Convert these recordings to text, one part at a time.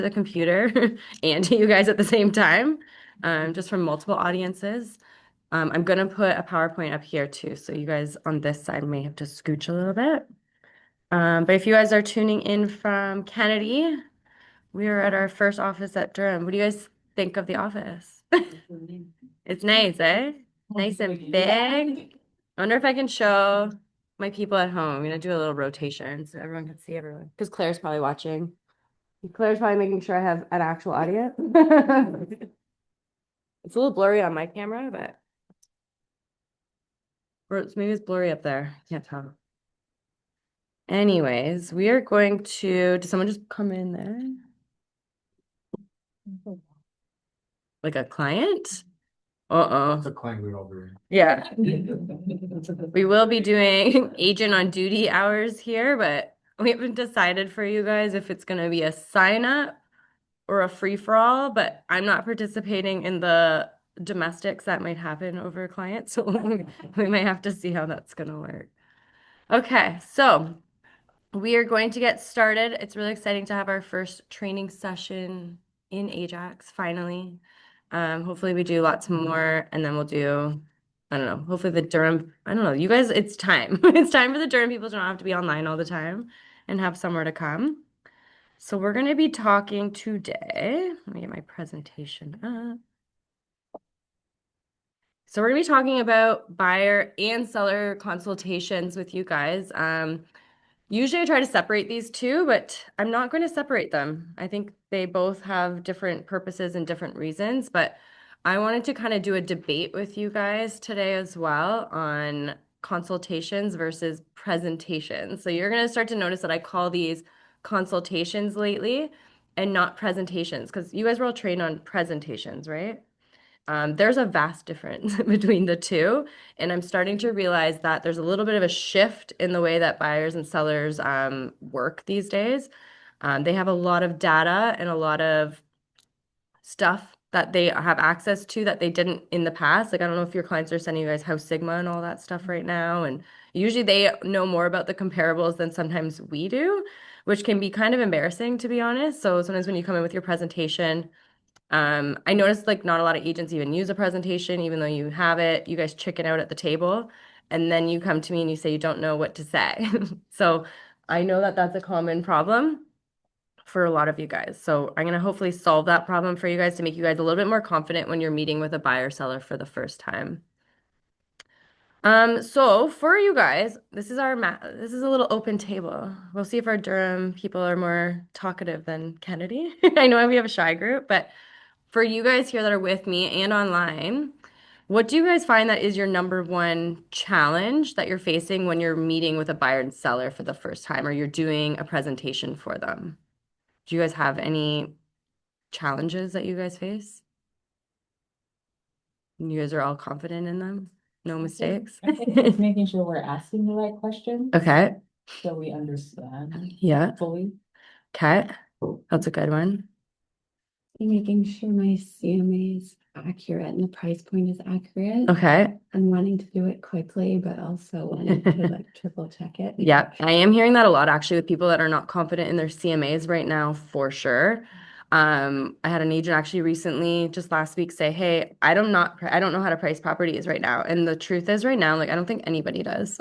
the computer and to you guys at the same time, just from multiple audiences. I'm gonna put a PowerPoint up here too, so you guys on this side may have to scooch a little bit. But if you guys are tuning in from Kennedy, we are at our first office at Durham. What do you guys think of the office? It's nice, eh? Nice and big. I wonder if I can show my people at home. I'm gonna do a little rotation so everyone can see everyone. Because Claire's probably watching. Claire's probably making sure I have an actual audience. It's a little blurry on my camera, but maybe it's blurry up there. Can't tell. Anyways, we are going to, did someone just come in there? Like a client? That's Uh-oh. a client we're over. Yeah. We will be doing agent on duty hours here, but we haven't decided for you guys if it's going to be a sign up or a free for all, but I'm not participating in the domestics that might happen over clients. So we might have to see how that's going to work. Okay, so we are going to get started. It's really exciting to have our first training session in Ajax finally. Hopefully we do lots more and then we'll do, I don't know, hopefully the Durham, I don't know, you guys, it's time. It's time for the Durham people to not have to be online all the time and have somewhere to come. So we're going to be talking today. Let me get my presentation up. So we're going to be talking about buyer and seller consultations with you guys. Usually I try to separate these two, but I'm not going to separate them. I think they both have different purposes and different reasons, but I wanted to kind of do a debate with you guys today as well on consultations versus presentations. So you're going to start to notice that I call these consultations lately and not presentations because you guys were all trained on presentations, right? There's a vast difference between the two, and I'm starting to realize that there's a little bit of a shift in the way that buyers and sellers work these days. They have a lot of data and a lot of stuff that they have access to that they didn't in the past. Like, I don't know if your clients are sending you guys House Sigma and all that stuff right now, and usually they know more about the comparables than sometimes we do, which can be kind of embarrassing, to be honest. So sometimes when you come in with your presentation, I noticed like not a lot of agents even use a presentation, even though you have it. You guys chicken out at the table, and then you come to me and you say you don't know what to say. So I know that that's a common problem for a lot of you guys. So I'm going to hopefully solve that problem for you guys to make you guys a little bit more confident when you're meeting with a buyer seller for the first time. So for you guys, this is a little open table. We'll see if our Durham people are more talkative than Kennedy. I know we have a shy group, but for you guys here that are with me and online, what do you guys find that is your number one challenge that you're facing when you're meeting with a buyer and seller for the first time or you're doing a presentation for them? Do you guys have any challenges that you guys face? You guys are all confident in them? No mistakes? I think it's making sure we're asking the right questions Okay. so we understand Yeah. fully. Okay. That's a good one. Making sure my CMA is accurate and the price point is accurate. Okay. And wanting to do it quickly, but also wanting to like triple check it. Yeah, I am hearing that a lot actually with people that are not confident in their CMAs right now for sure. I had an agent actually recently, just last week, say, "Hey, I don't know how to price properties right now." And the truth is, right now, like I don't think anybody does.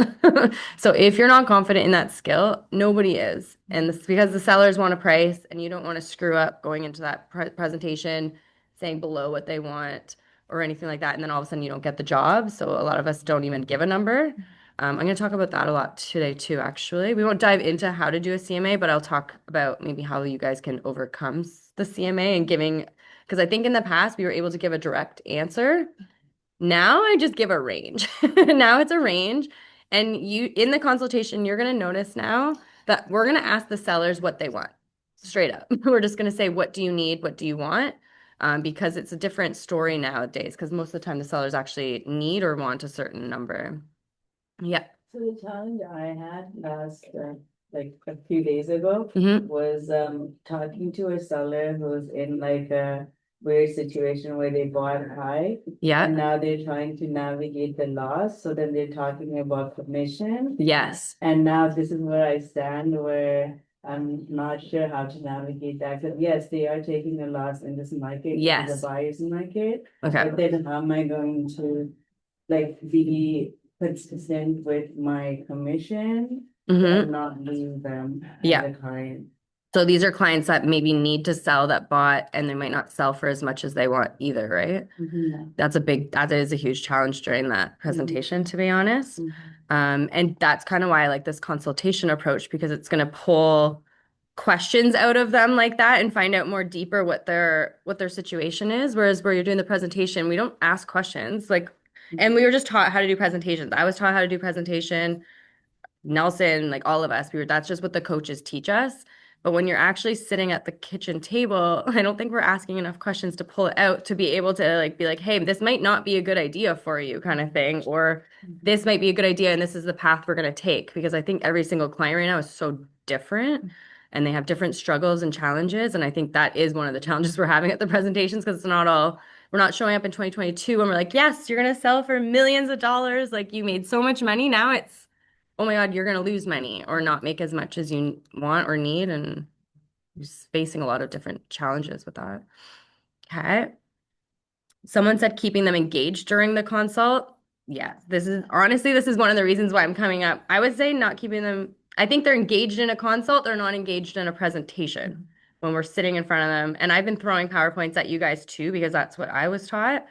So if you're not confident in that skill, nobody is, and it's because the sellers want to price, and you don't want to screw up going into that presentation saying below what they want or anything like that, and then all of a sudden you don't get the job. So a lot of us don't even give a number. I'm going to talk about that a lot today too, actually. We won't dive into how to do a CMA, but I'll talk about maybe how you guys can overcome the CMA and giving, because I think in the past we were able to give a direct answer. Now I just give a range. Now it's a range. And you, in the consultation, you're going to notice now that we're going to ask the sellers what they want straight up. We're just going to say, what do you need? What do you want? Because it's a different story nowadays, because most of the time the sellers actually need or want a certain number. Yeah. So the challenge I had last, like a few days ago Mhm. was, talking to a seller who's in like a weird situation where they bought high. Yeah. And now they're trying to navigate the loss, so then they're talking about commission. Yes. And now this is where I stand, where I'm not sure how to navigate that, because yes, they are taking a loss in this market. Yes. The buyer's market. Okay. But then how am I going to like be consistent with my commission hmm and not lose them Yeah. as a client? So these are clients that maybe need to sell that bought and they might not sell for as much as they want either, right? Mhm. That is a huge challenge during that presentation, to be honest. Mhm. And that's kind of why I like this consultation approach because it's going to pull questions out of them like that and find out more deeper what their situation is. Whereas where you're doing the presentation, we don't ask questions. Like, and we were just taught how to do presentations. I was taught how to do presentation. Nelson, like all of us, that's just what the coaches teach us. But when you're actually sitting at the kitchen table, I don't think we're asking enough questions to pull it out to be able to like be like, hey, this might not be a good idea for you, kind of thing, or this might be a good idea and this is the path we're going to take. Because I think every single client right now is so different and they have different struggles and challenges. And I think that is one of the challenges we're having at the presentations because it's not all, we're not showing up in 2022 and we're like, yes, you're going to sell for millions of dollars. Like you made so much money. Now it's, oh my God, you're going to lose money or not make as much as you want or need. And you're facing a lot of different challenges with that. Okay. Someone said keeping them engaged during the consult. Yeah, this is honestly, this is one of the reasons why I'm coming up. I would say not keeping them. I think they're engaged in a consult. They're not engaged in a presentation when we're sitting in front of them. And I've been throwing PowerPoints at you guys too, because that's what I was taught.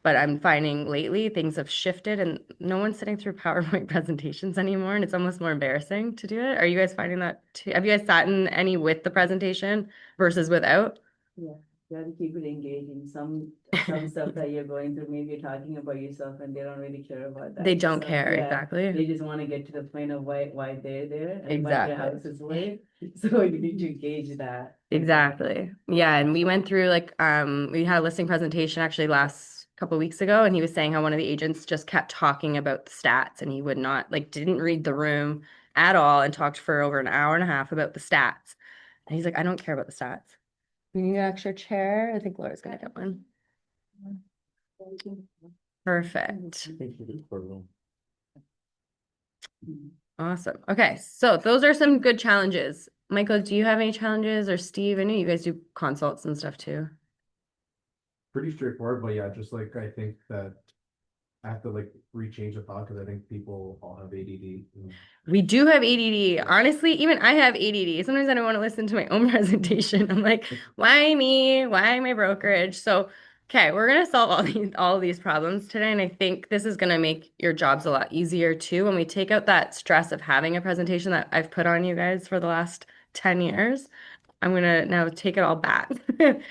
But I'm finding lately things have shifted and no one's sitting through PowerPoint presentations anymore. And it's almost more embarrassing to do it. Are you guys finding that too? Have you guys sat in any with the presentation versus without? Yeah, you have to keep it engaging. Some stuff that you're going through, maybe you're talking about yourself and they don't really care about that. They don't stuff. care, Yeah, exactly. They just want to get to the point of why they're there and why Exactly. their house is worth. So you need to gauge that. Exactly. Yeah, and we went through like we had a listing presentation actually last couple weeks ago and he was saying how one of the agents just kept talking about the stats and he would not like didn't read the room at all and talked for over an hour and a half about the stats. And he's like, I don't care about the stats. We need an extra chair. I think Laura's gonna get one. Perfect. Awesome. Okay, so those are some good challenges. Michael, do you have any challenges or Steve? I know you guys do consults and stuff too. Pretty straightforward, but yeah, just like I think that I have to like rechange the thought because I think people all have ADD. We do have ADD. Honestly, even I have ADD. Sometimes I don't want to listen to my own presentation. I'm like, why me? Why my brokerage? So, okay, we're gonna solve all of these problems today, and I think this is gonna make your jobs a lot easier too. When we take out that stress of having a presentation that I've put on you guys for the last 10 years, I'm gonna now take it all back.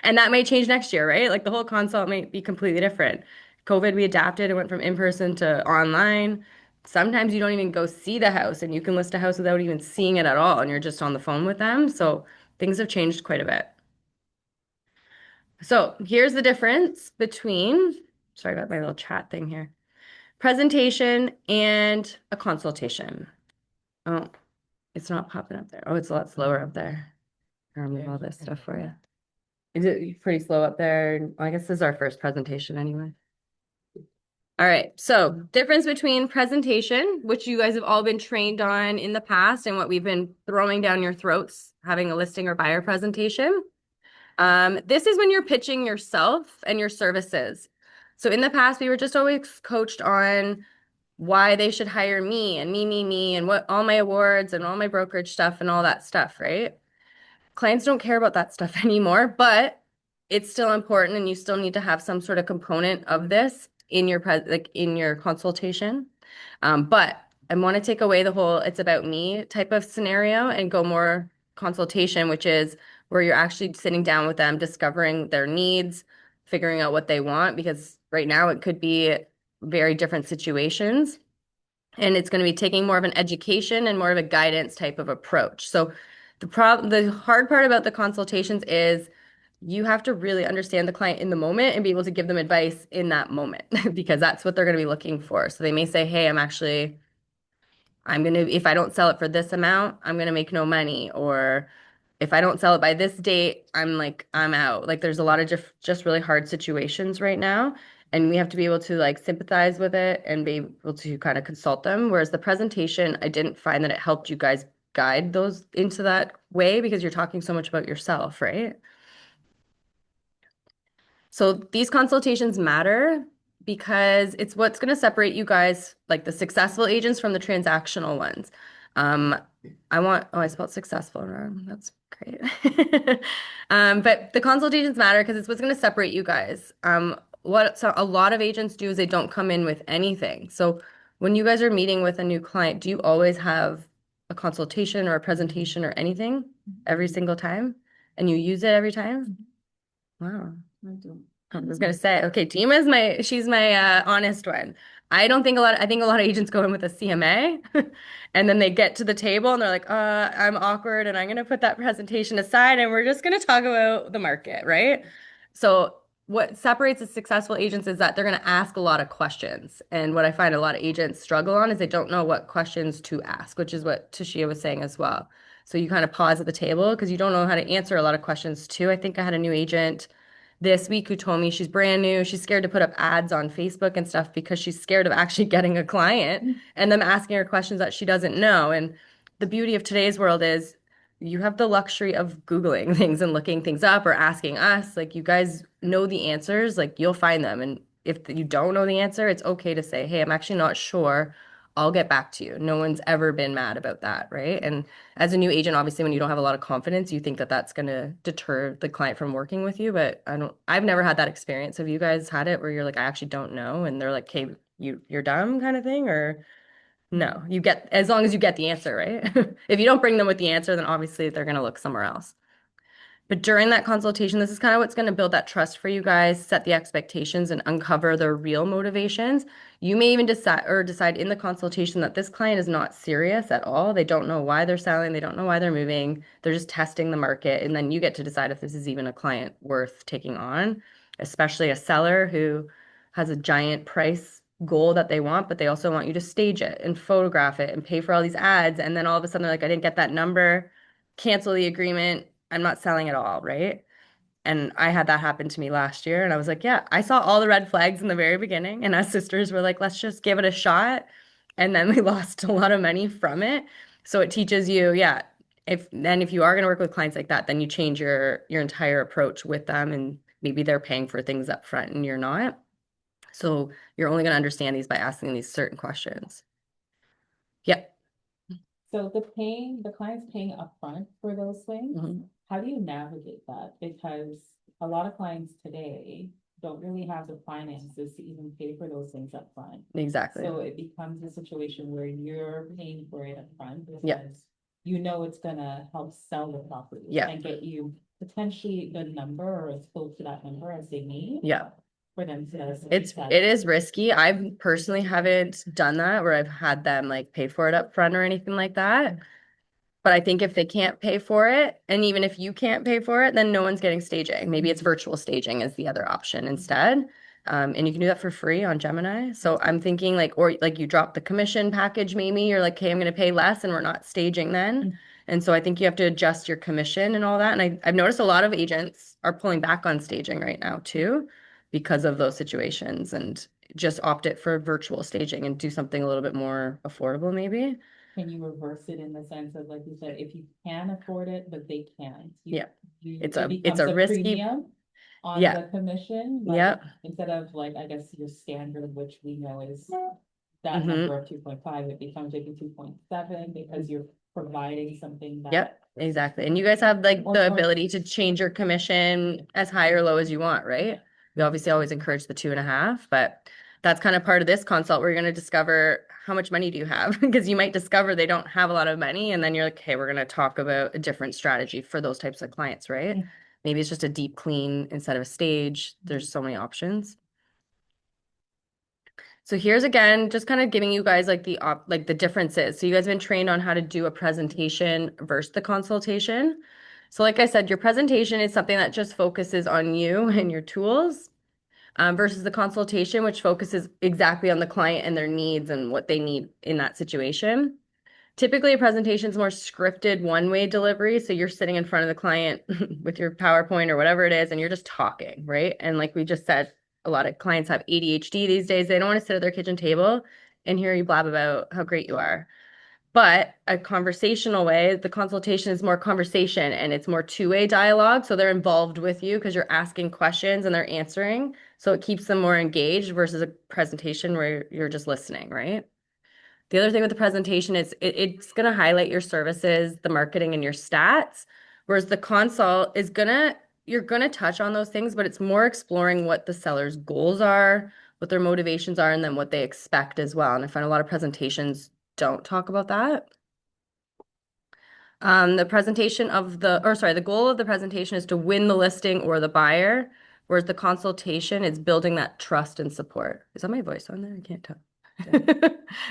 And that may change next year, right? Like the whole consult might be completely different. COVID, we adapted and went from in-person to online. Sometimes you don't even go see the house and you can list a house without even seeing it at all and you're just on the phone with them. So things have changed quite a bit. So here's the difference between, sorry about my little chat thing here, presentation and a consultation. Oh, it's not popping up there. Oh, it's a lot slower up there. I'll remove all this stuff for you. Is it pretty slow up there? Well, I guess this is our first presentation anyway. All right, so difference between presentation, which you guys have all been trained on in the past, and what we've been throwing down your throats, having a listing or buyer presentation. This is when you're pitching yourself and your services. So in the past, we were just always coached on why they should hire me and me, and what all my awards and all my brokerage stuff and all that stuff, right? Clients don't care about that stuff anymore, but it's still important and you still need to have some sort of component of this in your like in your consultation. But I want to take away the whole it's about me type of scenario and go more consultation, which is where you're actually sitting down with them, discovering their needs, figuring out what they want, because right now it could be very different situations. And it's going to be taking more of an education and more of a guidance type of approach. So the hard part about the consultations is you have to really understand the client in the moment and be able to give them advice in that moment because that's what they're going to be looking for. So they may say, hey, if I don't sell it for this amount, I'm going to make no money. Or if I don't sell it by this date, I'm out. Like there's a lot of just really hard situations right now. And we have to be able to like sympathize with it and be able to kind of consult them. Whereas the presentation, I didn't find that it helped you guys guide those into that way because you're talking so much about yourself, right? So these consultations matter because it's what's going to separate you guys, like the successful agents from the transactional ones. Um, I spelled successful wrong. That's great. But the consultations matter because it's what's going to separate you guys. So a lot of agents do is they don't come in with anything. So when you guys are meeting with a new client, do you always have a consultation or a presentation or anything every single time? And you use it every time? Wow. I was gonna say, okay, she's my honest one. I think a lot of agents go in with a CMA and then they get to the table and they're like, I'm awkward and I'm gonna put that presentation aside and we're just gonna talk about the market, right? So what separates the successful agents is that they're gonna ask a lot of questions. And what I find a lot of agents struggle on is they don't know what questions to ask, which is what Tashia was saying as well. So you kind of pause at the table because you don't know how to answer a lot of questions too. I think I had a new agent this week who told me she's brand new. She's scared to put up ads on Facebook and stuff because she's scared of actually getting a client and them asking her questions that she doesn't know. And the beauty of today's world is you have the luxury of Googling things and looking things up or asking us. Like you guys know the answers, like you'll find them. And if you don't know the answer, it's okay to say, hey, I'm actually not sure. I'll get back to you. No one's ever been mad about that, right? And as a new agent, obviously, when you don't have a lot of confidence, you think that that's going to deter the client from working with you. But I've never had that experience. Have you guys had it where you're like, I actually don't know? And they're like, okay, you're dumb kind of thing? Or no, as long as you get the answer, right? If you don't bring them with the answer, then obviously they're going to look somewhere else. But during that consultation, this is kind of what's going to build that trust for you guys, set the expectations, and uncover their real motivations. You may even decide in the consultation that this client is not serious at all. They don't know why they're selling. They don't know why they're moving. They're just testing the market. And then you get to decide if this is even a client worth taking on, especially a seller who has a giant price goal that they want, but they also want you to stage it and photograph it and pay for all these ads. And then all of a sudden, they're like, I didn't get that number, cancel the agreement. I'm not selling at all, right? And I had that happen to me last year. And I was like, yeah, I saw all the red flags in the very beginning. And us sisters were like, let's just give it a shot. And then we lost a lot of money from it. So it teaches you, yeah, if you are going to work with clients like that, then you change your entire approach with them. And maybe they're paying for things up front and you're not. So you're only going to understand these by asking these certain questions. Yep. So the client's paying upfront for those things. Mhm. How do you navigate that? Because a lot of clients today don't really have the finances to even pay for those things upfront. Exactly. So it becomes a situation where you're paying for it upfront Yeah. because you know it's gonna help sell the property. Yeah. And get you potentially the number or as close to that number as they need. Yeah. For them to. It is risky. I personally haven't done that where I've had them like pay for it up front or anything like that. But I think if they can't pay for it, and even if you can't pay for it, then no one's getting staging. Maybe it's virtual staging is the other option instead. And you can do that for free on Gemini. So I'm thinking or like you drop the commission package, maybe you're like, okay, I'm going to pay less and we're not staging then. And so I think you have to adjust your commission and all that. And I've noticed a lot of agents are pulling back on staging right now too, because of those situations and just opt it for virtual staging and do something a little bit more affordable, maybe. Can you reverse it in the sense of, like you said, if you can afford it, but they can't? Yeah. It's it a becomes risky. premium on Yeah. the commission. Yeah. Instead of like, I guess your standard, which we know is that Mhm. number of 2.5, it becomes maybe 2.7 because you're providing something that. Yep, exactly. And you guys have like Or- the or- ability to change your commission as high or low as you want, right? We obviously always encourage the 2.5, but that's kind of part of this consult where you're going to discover how much money do you have because you might discover they don't have a lot of money and then you're like, hey, we're going to talk about a different strategy for those types of clients, right? Mhm. Maybe it's just a deep clean instead of a stage. There's so many options. So here's again, just kind of giving you guys like the differences. So you guys have been trained on how to do a presentation versus the consultation. So like I said, your presentation is something that just focuses on you and your tools, versus the consultation, which focuses exactly on the client and their needs and what they need in that situation. Typically, a presentation is more scripted one-way delivery. So you're sitting in front of the client with your PowerPoint or whatever it is, and you're just talking, right? And like we just said, a lot of clients have ADHD these days. They don't want to sit at their kitchen table and hear you blab about how great you are. But a conversational way, the consultation is more conversation and it's more two-way dialogue. So they're involved with you because you're asking questions and they're answering. So it keeps them more engaged versus a presentation where you're just listening, right? The other thing with the presentation is it's going to highlight your services, the marketing, and your stats, whereas the consult is you're going to touch on those things, but it's more exploring what the seller's goals are, what their motivations are, and then what they expect as well. And I find a lot of presentations don't talk about that. The presentation of the goal of the presentation is to win the listing or the buyer, whereas the consultation is building that trust and support. Is that my voice on there? I can't tell.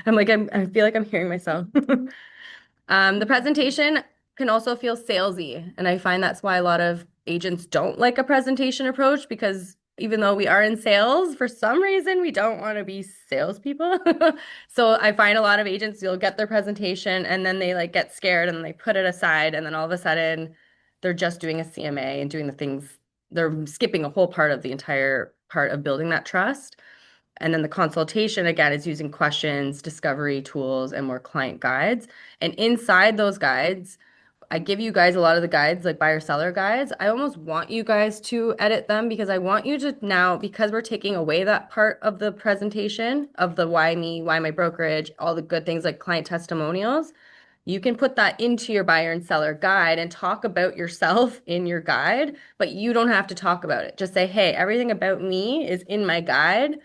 I feel like I'm hearing myself. The presentation can also feel salesy, and I find that's why a lot of agents don't like a presentation approach because even though we are in sales, for some reason we don't want to be salespeople. So I find a lot of agents, you'll get their presentation and then they like get scared and they put it aside, and then all of a sudden they're just doing a CMA and doing the things, they're skipping a whole part of the entire part of building that trust. And then the consultation, again, is using questions, discovery tools, and more client guides. And inside those guides, I give you guys a lot of the guides, like buyer seller guides. I almost want you guys to edit them because I want you to now, because we're taking away that part of the presentation of the why me, why my brokerage, all the good things like client testimonials. You can put that into your buyer and seller guide and talk about yourself in your guide, but you don't have to talk about it. Just say, hey, everything about me is in my guide.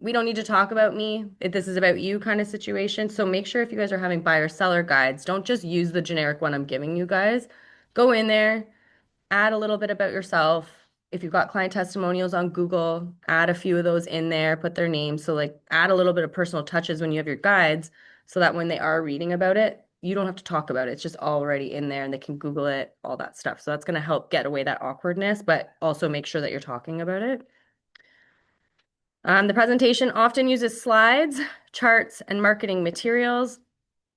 We don't need to talk about me. This is about you kind of situation. So make sure if you guys are having buyer seller guides, don't just use the generic one I'm giving you guys. Go in there, add a little bit about yourself. If you've got client testimonials on Google, add a few of those in there, put their names. So like add a little bit of personal touches when you have your guides so that when they are reading about it, you don't have to talk about it. It's just already in there and they can Google it, all that stuff. So that's going to help get away that awkwardness, but also make sure that you're talking about it. The presentation often uses slides, charts, and marketing materials.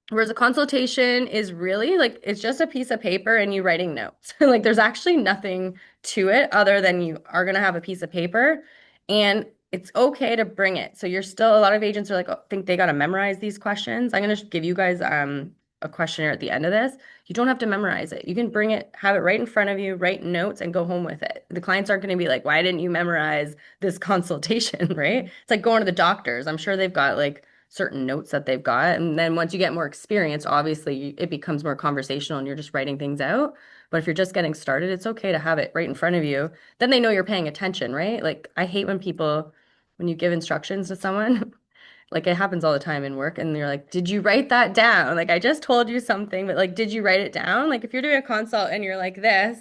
Whereas a consultation is really like it's just a piece of paper and you writing notes. Like there's actually nothing to it other than you are gonna have a piece of paper and it's okay to bring it. So you're still a lot of agents are like think they gotta memorize these questions. I'm gonna give you guys a questionnaire at the end of this. You don't have to memorize it. You can bring it, have it right in front of you, write notes, and go home with it. The clients aren't gonna be like, why didn't you memorize this consultation, right? It's like going to the doctors. I'm sure they've got like certain notes that they've got. And then once you get more experience, obviously it becomes more conversational and you're just writing things out. But if you're just getting started, it's okay to have it right in front of you. Then they know you're paying attention, right? Like I hate when you give instructions to someone, like it happens all the time in work and you're like, did you write that down? Like I just told you something, but like, did you write it down? Like if you're doing a consult and you're like this,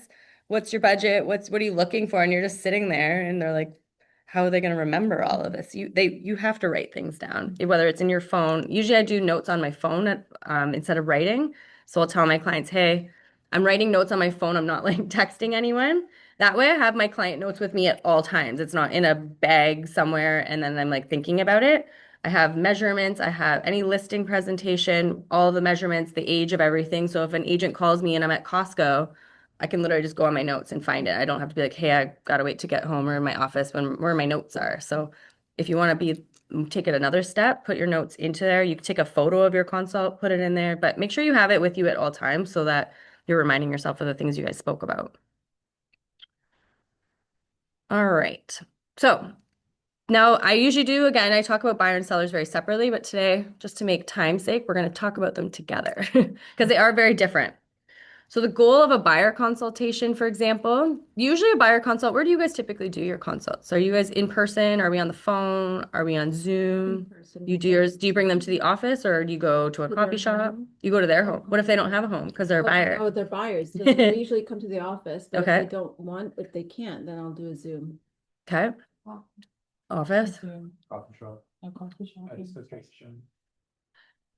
what's your budget? What are you looking for? And you're just sitting there and they're like, how are they going to remember all of this? You have to write things down, whether it's in your phone. Usually I do notes on my phone instead of writing. So I'll tell my clients, hey, I'm writing notes on my phone. I'm not like texting anyone. That way I have my client notes with me at all times. It's not in a bag somewhere and then I'm like thinking about it. I have measurements. I have any listing presentation, all the measurements, the age of everything. So if an agent calls me and I'm at Costco, I can literally just go on my notes and find it. I don't have to be like, hey, I gotta wait to get home or in my office where my notes are. So if you want to take it another step, put your notes into there. You can take a photo of your consult, put it in there, but make sure you have it with you at all times so that you're reminding yourself of the things you guys spoke about. All right. So now I usually do, again, I talk about buyer and sellers very separately, but today, just to make time's sake, we're going to talk about them together because they are very different. So the goal of a buyer consultation, for example, usually a buyer consult, where do you guys typically do your consults? Are you guys in person? Are we on the phone? Are we on Zoom? You do yours, do you bring them to the office or do you go to a coffee shop? You go to their home. What if they don't have a home because they're a buyer? Oh, they're buyers. So they usually come to the office, but Okay. if they don't want, if they can't, then I'll do a Zoom. Okay. Office. Coffee shop. A coffee shop. I just said station.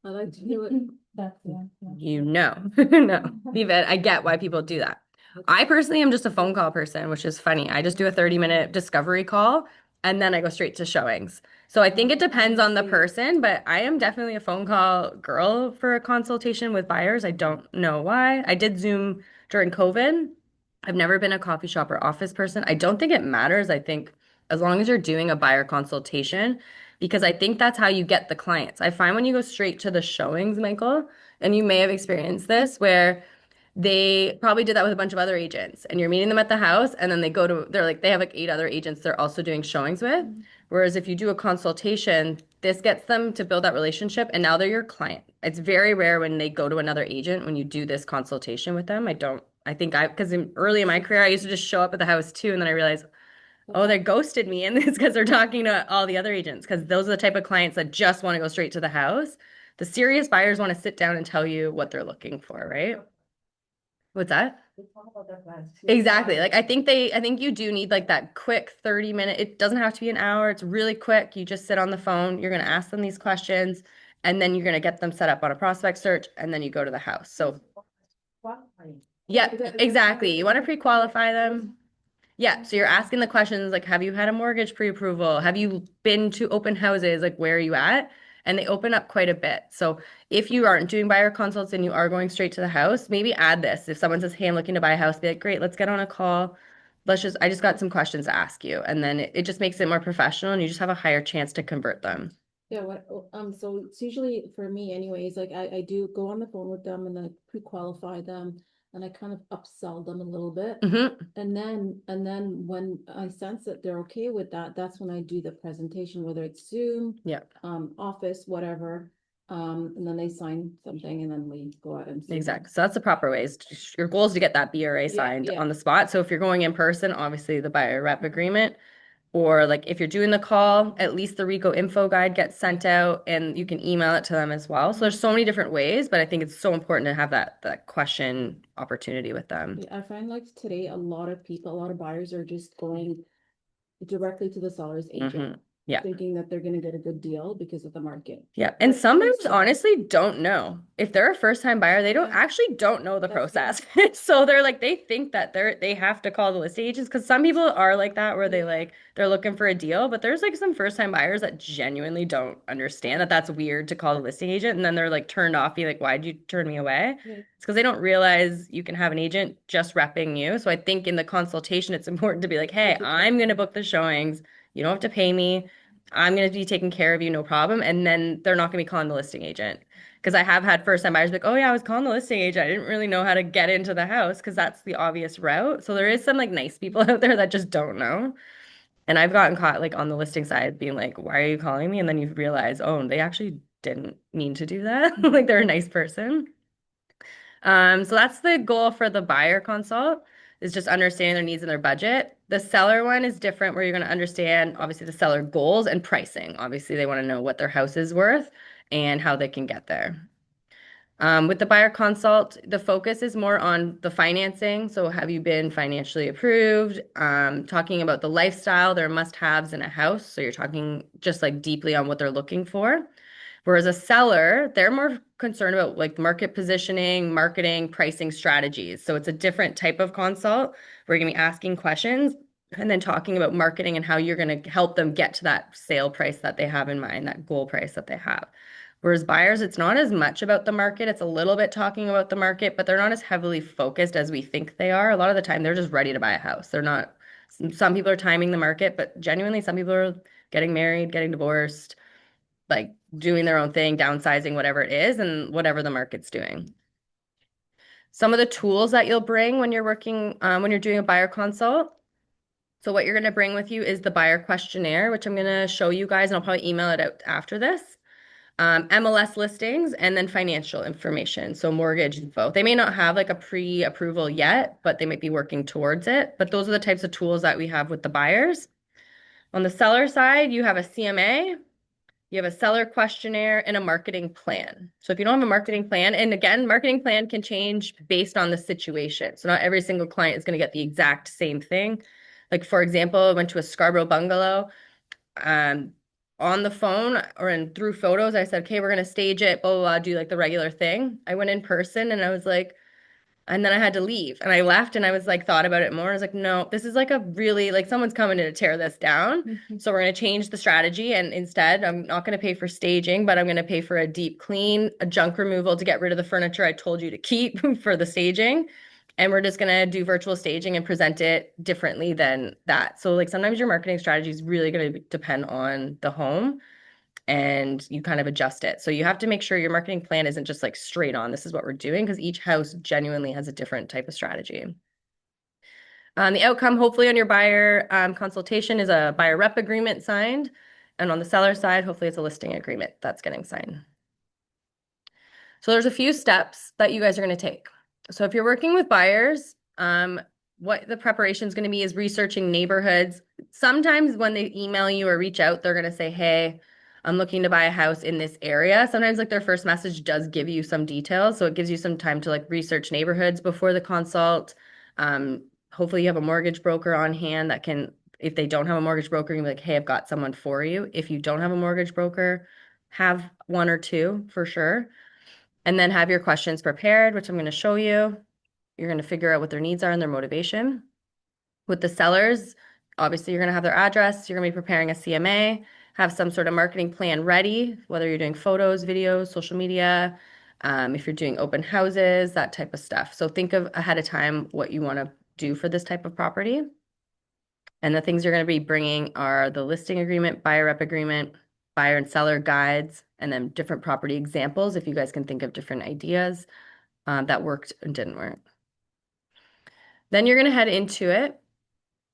I like to do it. That's, yeah. You know, no, leave it. I get why people do that. I personally am just a phone call person, which is funny. I just do a 30-minute discovery call and then I go straight to showings. So I think it depends on the person, but I am definitely a phone call girl for a consultation with buyers. I don't know why. I did Zoom during COVID. I've never been a coffee shop or office person. I don't think it matters. I think as long as you're doing a buyer consultation, because I think that's how you get the clients. I find when you go straight to the showings, Michael, and you may have experienced this, where they probably did that with a bunch of other agents, and you're meeting them at the house, and then they have like 8 other agents they're also doing showings with. Whereas if you do a consultation, this gets them to build that relationship, and now they're your client. It's very rare when they go to another agent when you do this consultation with them. Because early in my career, I used to just show up at the house too, and then I realized, oh, they ghosted me, and it's because they're talking to all the other agents, because those are the type of clients that just want to go straight to the house. The serious buyers want to sit down and tell you what they're looking for, right? What's that? We talked about that last year. Exactly. Like I think you do need like that quick 30-minute. It doesn't have to be an hour. It's really quick. You just sit on the phone, you're going to ask them these questions, and then you're going to get them set up on a prospect search, and then you go to the house. So, Qualifying. yeah, exactly. You want to pre-qualify them. Yeah, so you're asking the questions like, have you had a mortgage pre-approval? Have you been to open houses? Like, where are you at? And they open up quite a bit. So if you aren't doing buyer consults and you are going straight to the house, maybe add this. If someone says, hey, I'm looking to buy a house, be like, great, let's get on a call. I just got some questions to ask you. And then it just makes it more professional, and you just have a higher chance to convert them. Yeah, so it's usually for me anyways, like I do go on the phone with them and I pre-qualify them and I kind of upsell them a little bit. Hmm. And then when I sense that they're okay with that, that's when I do the presentation, whether it's Zoom, Yeah, office, whatever. And then they sign something and then we go out and see them. exactly. So that's the proper way. Your goal is to get that BRA signed yeah. on the spot. So if you're going in person, obviously the buyer rep agreement. Or like if you're doing the call, at least the RICO info guide gets sent out, and you can email it to them as well. So there's so many different ways, but I think it's so important to have that question opportunity with them. I find like today, a lot of buyers are just going directly to the seller's agent. Mhm. Yeah. Thinking that they're gonna get a good deal because of the market. Yeah. And some buyers honestly don't know. If they're a first-time buyer, they Yeah. actually don't know the That's process. So they think that they have to call the listing agents, because some people are like that, where they're looking for a deal, but there's like some first-time buyers that genuinely don't understand that that's weird to call the listing agent, and then they're like turned off, be like, why'd you turn me away? Yeah. It's because they don't realize you can have an agent just repping you. So I think in the consultation, it's important to be like, hey, I'm going to book the showings. You don't have to pay me. I'm going to be taking care of you, no problem. And then they're not going to be calling the listing agent. Because I have had first time buyers be like, oh yeah, I was calling the listing agent. I didn't really know how to get into the house, because that's the obvious route. So there is some like nice people out there that just don't know. And I've gotten caught like on the listing side being like, why are you calling me? And then you realize, oh, they actually didn't mean to do that. Like they're a nice person. So that's the goal for the buyer consult, is just understanding their needs and their budget. The seller one is different, where you're going to understand obviously the seller goals and pricing. Obviously, they want to know what their house is worth and how they can get there. With the buyer consult, the focus is more on the financing. So have you been financially approved? Talking about the lifestyle, their must-haves in a house. So you're talking just like deeply on what they're looking for. Whereas a seller, they're more concerned about like market positioning, marketing, pricing strategies. So it's a different type of consult. We're going to be asking questions and then talking about marketing and how you're going to help them get to that sale price that they have in mind, that goal price that they have. Whereas buyers, it's not as much about the market. It's a little bit talking about the market, but they're not as heavily focused as we think they are. A lot of the time, they're just ready to buy a house. They're not, some people are timing the market, but genuinely, some people are getting married, getting divorced, like doing their own thing, downsizing, whatever it is, and whatever the market's doing. Some of the tools that you'll bring when you're working, when you're doing a buyer consult. So what you're going to bring with you is the buyer questionnaire, which I'm going to show you guys, and I'll probably email it out after this. MLS listings, and then financial information. So mortgage info. They may not have like a pre-approval yet, but they might be working towards it. But those are the types of tools that we have with the buyers. On the seller side, you have a CMA, you have a seller questionnaire, and a marketing plan. So if you don't have a marketing plan, and again, marketing plan can change based on the situation. So not every single client is going to get the exact same thing. Like for example, I went to a Scarborough bungalow. On the phone through photos, I said, okay, we're gonna stage it, blah, blah, blah, do like the regular thing. I went in person and I was like, and then I had to leave. And I left and I was like, thought about it more. I was like, no, this is like a really, like someone's coming to tear this down. So we're gonna change the strategy. And instead, I'm not gonna pay for staging, but I'm gonna pay for a deep clean, a junk removal to get rid of the furniture I told you to keep for the staging. And we're just going to do virtual staging and present it differently than that. So like sometimes your marketing strategy is really going to depend on the home. and you kind of adjust it. So you have to make sure your marketing plan isn't just like straight on, this is what we're doing, because each house genuinely has a different type of strategy. The outcome, hopefully, on your buyer consultation is a buyer rep agreement signed. And on the seller side, hopefully it's a listing agreement that's getting signed. So there's a few steps that you guys are going to take. So if you're working with buyers, what the preparation is going to be is researching neighborhoods. Sometimes when they email you or reach out, they're going to say, hey, I'm looking to buy a house in this area. Sometimes like their first message does give you some details. So it gives you some time to like research neighborhoods before the consult. Hopefully you have a mortgage broker on hand that can, if they don't have a mortgage broker, you can be like, hey, I've got someone for you. If you don't have a mortgage broker, have one or two for sure. And then have your questions prepared, which I'm going to show you. You're going to figure out what their needs are and their motivation. With the sellers, obviously you're going to have their address. You're going to be preparing a CMA, have some sort of marketing plan ready, whether you're doing photos, videos, social media, if you're doing open houses, that type of stuff. So think of ahead of time what you want to do for this type of property. And the things you're going to be bringing are the listing agreement, buyer rep agreement, buyer and seller guides, and then different property examples if you guys can think of different ideas that worked and didn't work. Then you're going to head into it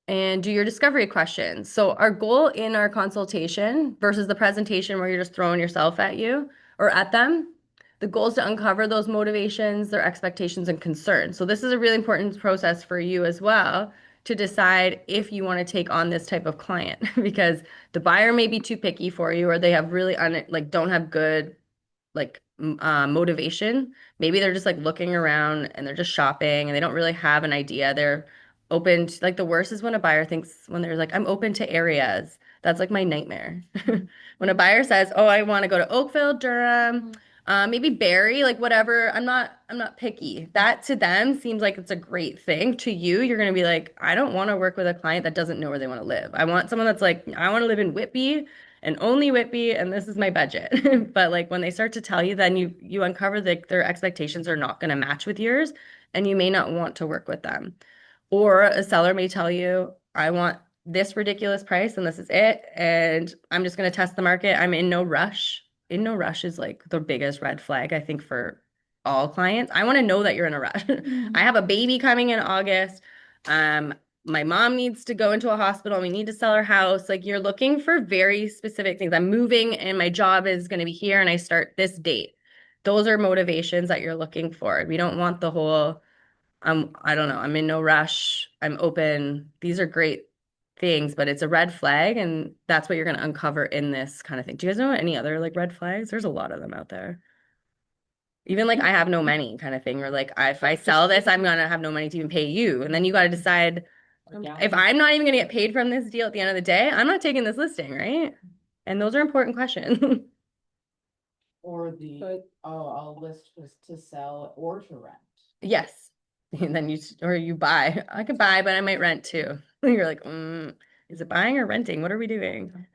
and do your discovery questions. So our goal in our consultation versus the presentation where you're just throwing yourself at you or at them, the goal is to uncover those motivations, their expectations, and concerns. So this is a really important process for you as well to decide if you want to take on this type of client because the buyer may be too picky for you or they have really don't have good motivation. Maybe they're just like looking around and they're just shopping and they don't really have an idea. They're open to, like the worst is when a buyer thinks when they're like, I'm open to areas. That's like my nightmare. When a buyer says, oh, I want to go to Oakville, Durham, maybe Barrie, like whatever. I'm not picky. That to them seems like it's a great thing. To you, you're gonna be like, I don't want to work with a client that doesn't know where they want to live. I want someone that's like, I want to live in Whitby and only Whitby, and this is my budget. But like when they start to tell you, then you uncover that their expectations are not going to match with yours, and you may not want to work with them. Or a seller may tell you, I want this ridiculous price and this is it, and I'm just going to test the market. I'm in no rush. In no rush is like the biggest red flag, I think, for all clients. I want to know that you're in a rush. I have a baby coming in August. My mom needs to go into a hospital. We need to sell our house. Like you're looking for very specific things. I'm moving and my job is going to be here and I start this date. Those are motivations that you're looking for. We don't want the whole, I don't know, I'm in no rush. I'm open. These are great things, but it's a red flag. And that's what you're going to uncover in this kind of thing. Do you guys know any other like red flags? There's a lot of them out there. Even like I have no money kind of thing, or like if I sell this, I'm gonna have no money to even pay you. And then you got to decide if I'm not even gonna get paid from this deal at the end of the day, I'm not taking this listing, right? And those are important questions. Or the, But- I'll list just to sell or to rent. Yes. And then you buy. I could buy, but I might rent too. You're like, is it buying or renting? What are we doing?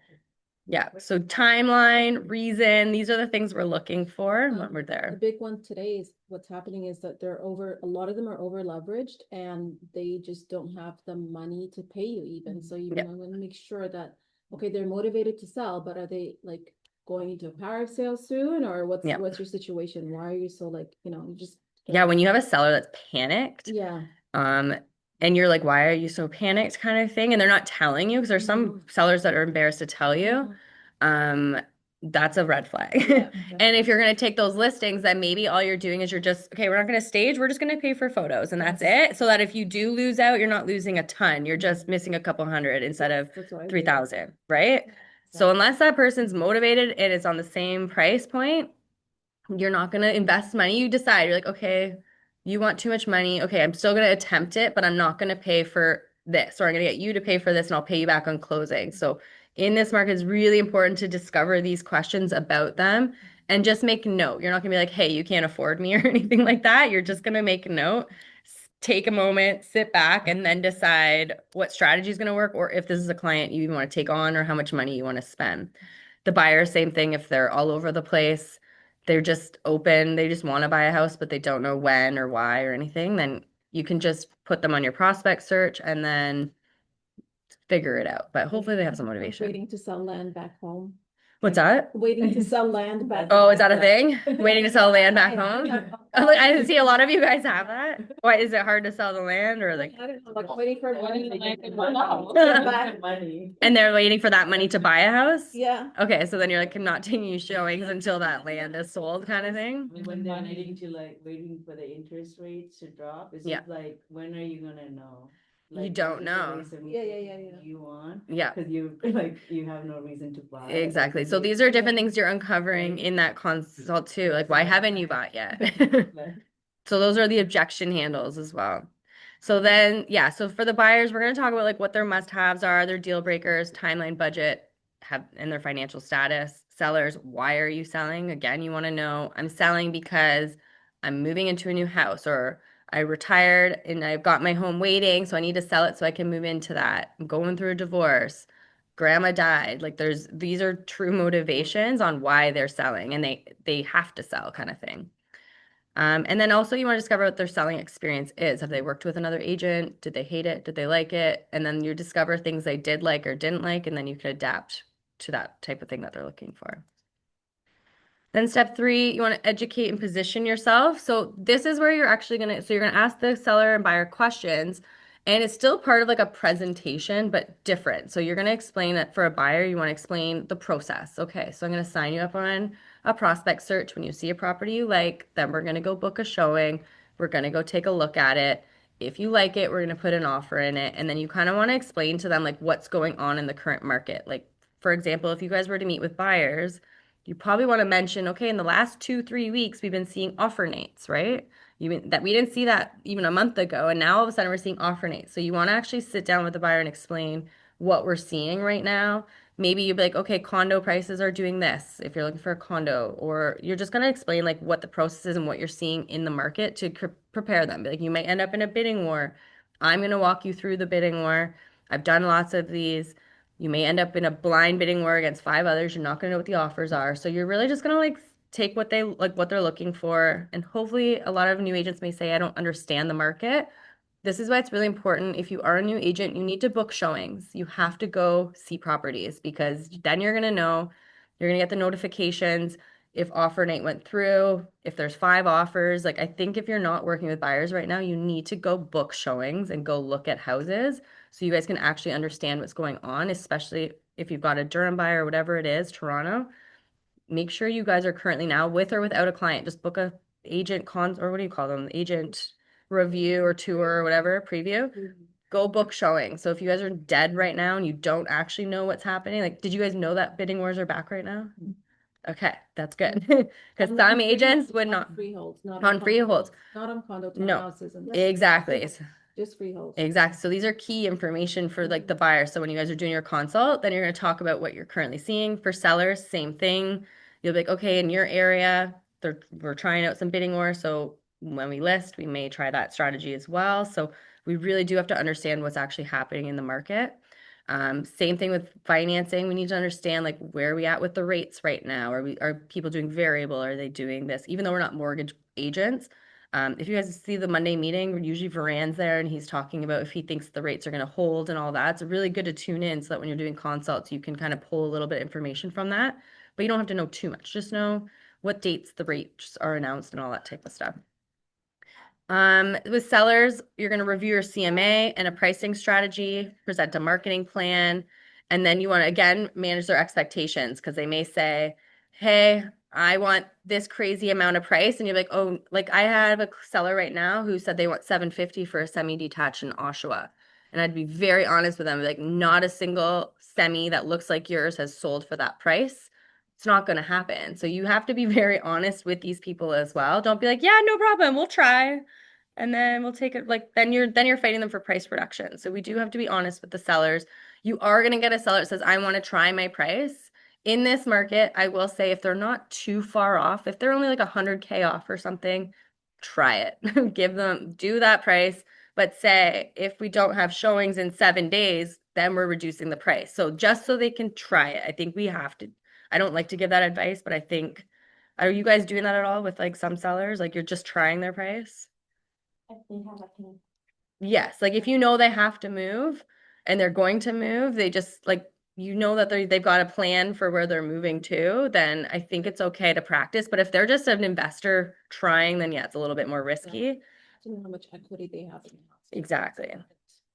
Yeah. So timeline, reason, these are the things we're looking for when we're The there. big one today is what's happening is that a lot of them are over leveraged and they just don't have the money to pay you even. So you Yeah. want to make sure that, okay, they're motivated to sell, but are they like going into a power sale soon or Yeah. what's your situation? Why are you so like, you just. Yeah, when you have a seller that's panicked, Yeah. and you're like, why are you so panicked kind of thing? And they're not telling you because there's some sellers that are embarrassed to tell you. That's a red flag. Yeah, And if you're going to take those listings, then maybe all you're doing is you're just, okay, we're not going to stage, we're just going to pay for photos and that's it. So that if you do lose out, you're not losing a ton. You're just missing a couple hundred instead of That's what I do. 3,000, right? So unless that person's motivated and it's on the same price point, you're not going to invest money. You decide, you're like, okay, you want too much money. Okay, I'm still going to attempt it, but I'm not going to pay for this, or I'm going to get you to pay for this and I'll pay you back on closing. So in this market, it's really important to discover these questions about them and just make note. You're not going to be like, hey, you can't afford me or anything like that. You're just going to make a note, take a moment, sit back, and then decide what strategy is going to work or if this is a client you even want to take on or how much money you want to spend. The buyer, same thing. If they're all over the place, they're just open, they just want to buy a house, but they don't know when or why or anything, then you can just put them on your prospect search and then figure it out. But hopefully they have some motivation. Waiting to sell land back home. What's that? Waiting to sell land back. Oh, is that a thing? Waiting to sell land back home? Like, I didn't see a lot of you guys have that. Why, is it hard to sell the land or like, I don't know, like waiting for money. Back money. and they're waiting for that money to buy a house? Yeah, Okay, so then you're like, not taking you showings until that land is sold kind of thing? When they're waiting for the interest rates to drop, it's Yeah. just like, when are you gonna know? You Like, don't is it know. really something Yeah. You want, Yeah, cause you, like, you have no reason to buy. exactly. So these are different things you're uncovering in that consult too. Like, why haven't you bought yet? So those are the objection handles as well. So then, yeah, so for the buyers, we're going to talk about like what their must-haves are, their deal breakers, timeline, budget, have and their financial status. Sellers, why are you selling? Again, you want to know, I'm selling because I'm moving into a new house, or I retired and I've got my home waiting, so I need to sell it so I can move into that. I'm going through a divorce. Grandma died. Like these are true motivations on why they're selling, and they have to sell kind of thing. And then also you want to discover what their selling experience is. Have they worked with another agent? Did they hate it? Did they like it? And then you discover things they did like or didn't like, and then you can adapt to that type of thing that they're looking for. Then step 3, you want to educate and position yourself. So this is where you're actually you're gonna ask the seller and buyer questions, and it's still part of like a presentation, but different. So you're gonna explain that for a buyer, you want to explain the process. Okay, so I'm gonna sign you up on a prospect search. When you see a property you like, then we're gonna go book a showing. We're gonna go take a look at it. If you like it, we're gonna put an offer in it. And then you kind of want to explain to them like what's going on in the current market. Like, for example, if you guys were to meet with buyers, you probably want to mention, okay, in the last 2, 3 weeks, we've been seeing offer nates, right? That we didn't see that even a month ago, and now all of a sudden we're seeing offer nates. So you want to actually sit down with the buyer and explain what we're seeing right now. Maybe you'd be like, okay, condo prices are doing this if you're looking for a condo, or you're just going to explain like what the process is and what you're seeing in the market to prepare them. Be like, you might end up in a bidding war. I'm going to walk you through the bidding war. I've done lots of these. You may end up in a blind bidding war against 5 others. You're not going to know what the offers are. So you're really just going to like take what they're looking for. And hopefully a lot of new agents may say, I don't understand the market. This is why it's really important. If you are a new agent, you need to book showings. You have to go see properties, because then you're going to know, you're going to get the notifications if offer night went through, if there's 5 offers. Like, I think if you're not working with buyers right now, you need to go book showings and go look at houses so you guys can actually understand what's going on, especially if you've got a Durham buyer or whatever it is, Toronto. Make sure you guys are currently now with or without a client. Just book a agent or what do you call them? Agent review or tour or whatever, preview. Go book showing. So if you guys are dead right now and you don't actually know what's happening, like, did you guys know that bidding wars are back right now? Okay, that's good. Because some agents would not. Freeholds, not On freeholds. not on condo No. townhouses. And Exactly. just freeholds. Exactly. So these are key information for like the buyer. So when you guys are doing your consult, then you're going to talk about what you're currently seeing. For sellers, same thing. You'll be like, okay, in your area, we're trying out some bidding wars. So when we list, we may try that strategy as well. So we really do have to understand what's actually happening in the market. Same thing with financing. We need to understand like where are we at with the rates right now? Are people doing variable? Are they doing this? Even though we're not mortgage agents, if you guys see the Monday meeting, usually Varan's there and he's talking about if he thinks the rates are going to hold and all that. It's really good to tune in so that when you're doing consults, you can kind of pull a little bit of information from that, but you don't have to know too much. Just know what dates the rates are announced and all that type of stuff. With sellers, you're going to review your CMA and a pricing strategy, present a marketing plan, and then you want to, again, manage their expectations, because they may say, hey, I want this crazy amount of price. And you're like, oh, like I have a seller right now who said they want $750 for a semi-detached in Oshawa. And I'd be very honest with them, like not a single semi that looks like yours has sold for that price. It's not going to happen. So you have to be very honest with these people as well. Don't be like, yeah, no problem, we'll try. And then we'll take it, like then you're fighting them for price reduction. So we do have to be honest with the sellers. You are going to get a seller that says, I want to try my price. In this market, I will say if they're not too far off, if they're only like 100K off or something, try it. Do that price, but say if we don't have showings in 7 days, then we're reducing the price. So just so they can try it, I think we have to. I don't like to give that advice, but I think, are you guys doing that at all with like some sellers? Like you're just trying their price? Yes, like if you know they have to move and they're going to move, they just like you know that they've got a plan for where they're moving to, then I think it's okay to practice. But if they're just an investor trying, then yeah, it's a little bit more risky. To know how much equity they have in the house. Exactly.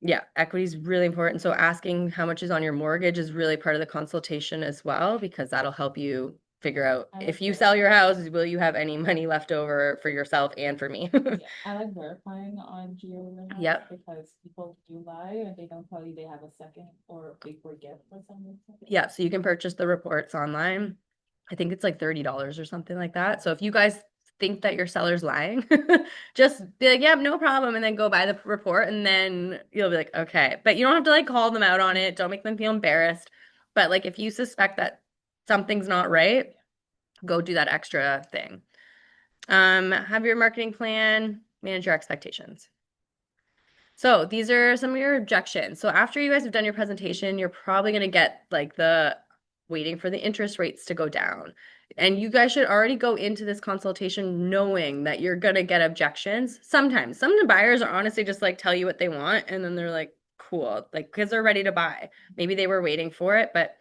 Yeah, equity is really important. So asking how much is on your mortgage is really part of the consultation as well, because that'll help you figure out I if like you that. sell your house, will you have any money left over for yourself and for me? Yeah, I like verifying on Geo. Yep. Because people do lie and they don't tell you they have a second or they forget for some reason. Yeah, so you can purchase the reports online. I think it's like $30 or something like that. So if you guys think that your seller's lying, just be like, yeah, no problem, and then go buy the report, and then you'll be like, okay. But you don't have to like call them out on it. Don't make them feel embarrassed. But like if you suspect that something's not right, go do that extra thing. Have your marketing plan, manage your expectations. So these are some of your objections. So after you guys have done your presentation, you're probably going to get like the waiting for the interest rates to go down. And you guys should already go into this consultation knowing that you're going to get objections. Sometimes some of the buyers are honestly just like tell you what they want and then they're like, cool, like because they're ready to buy. Maybe they were waiting for it, but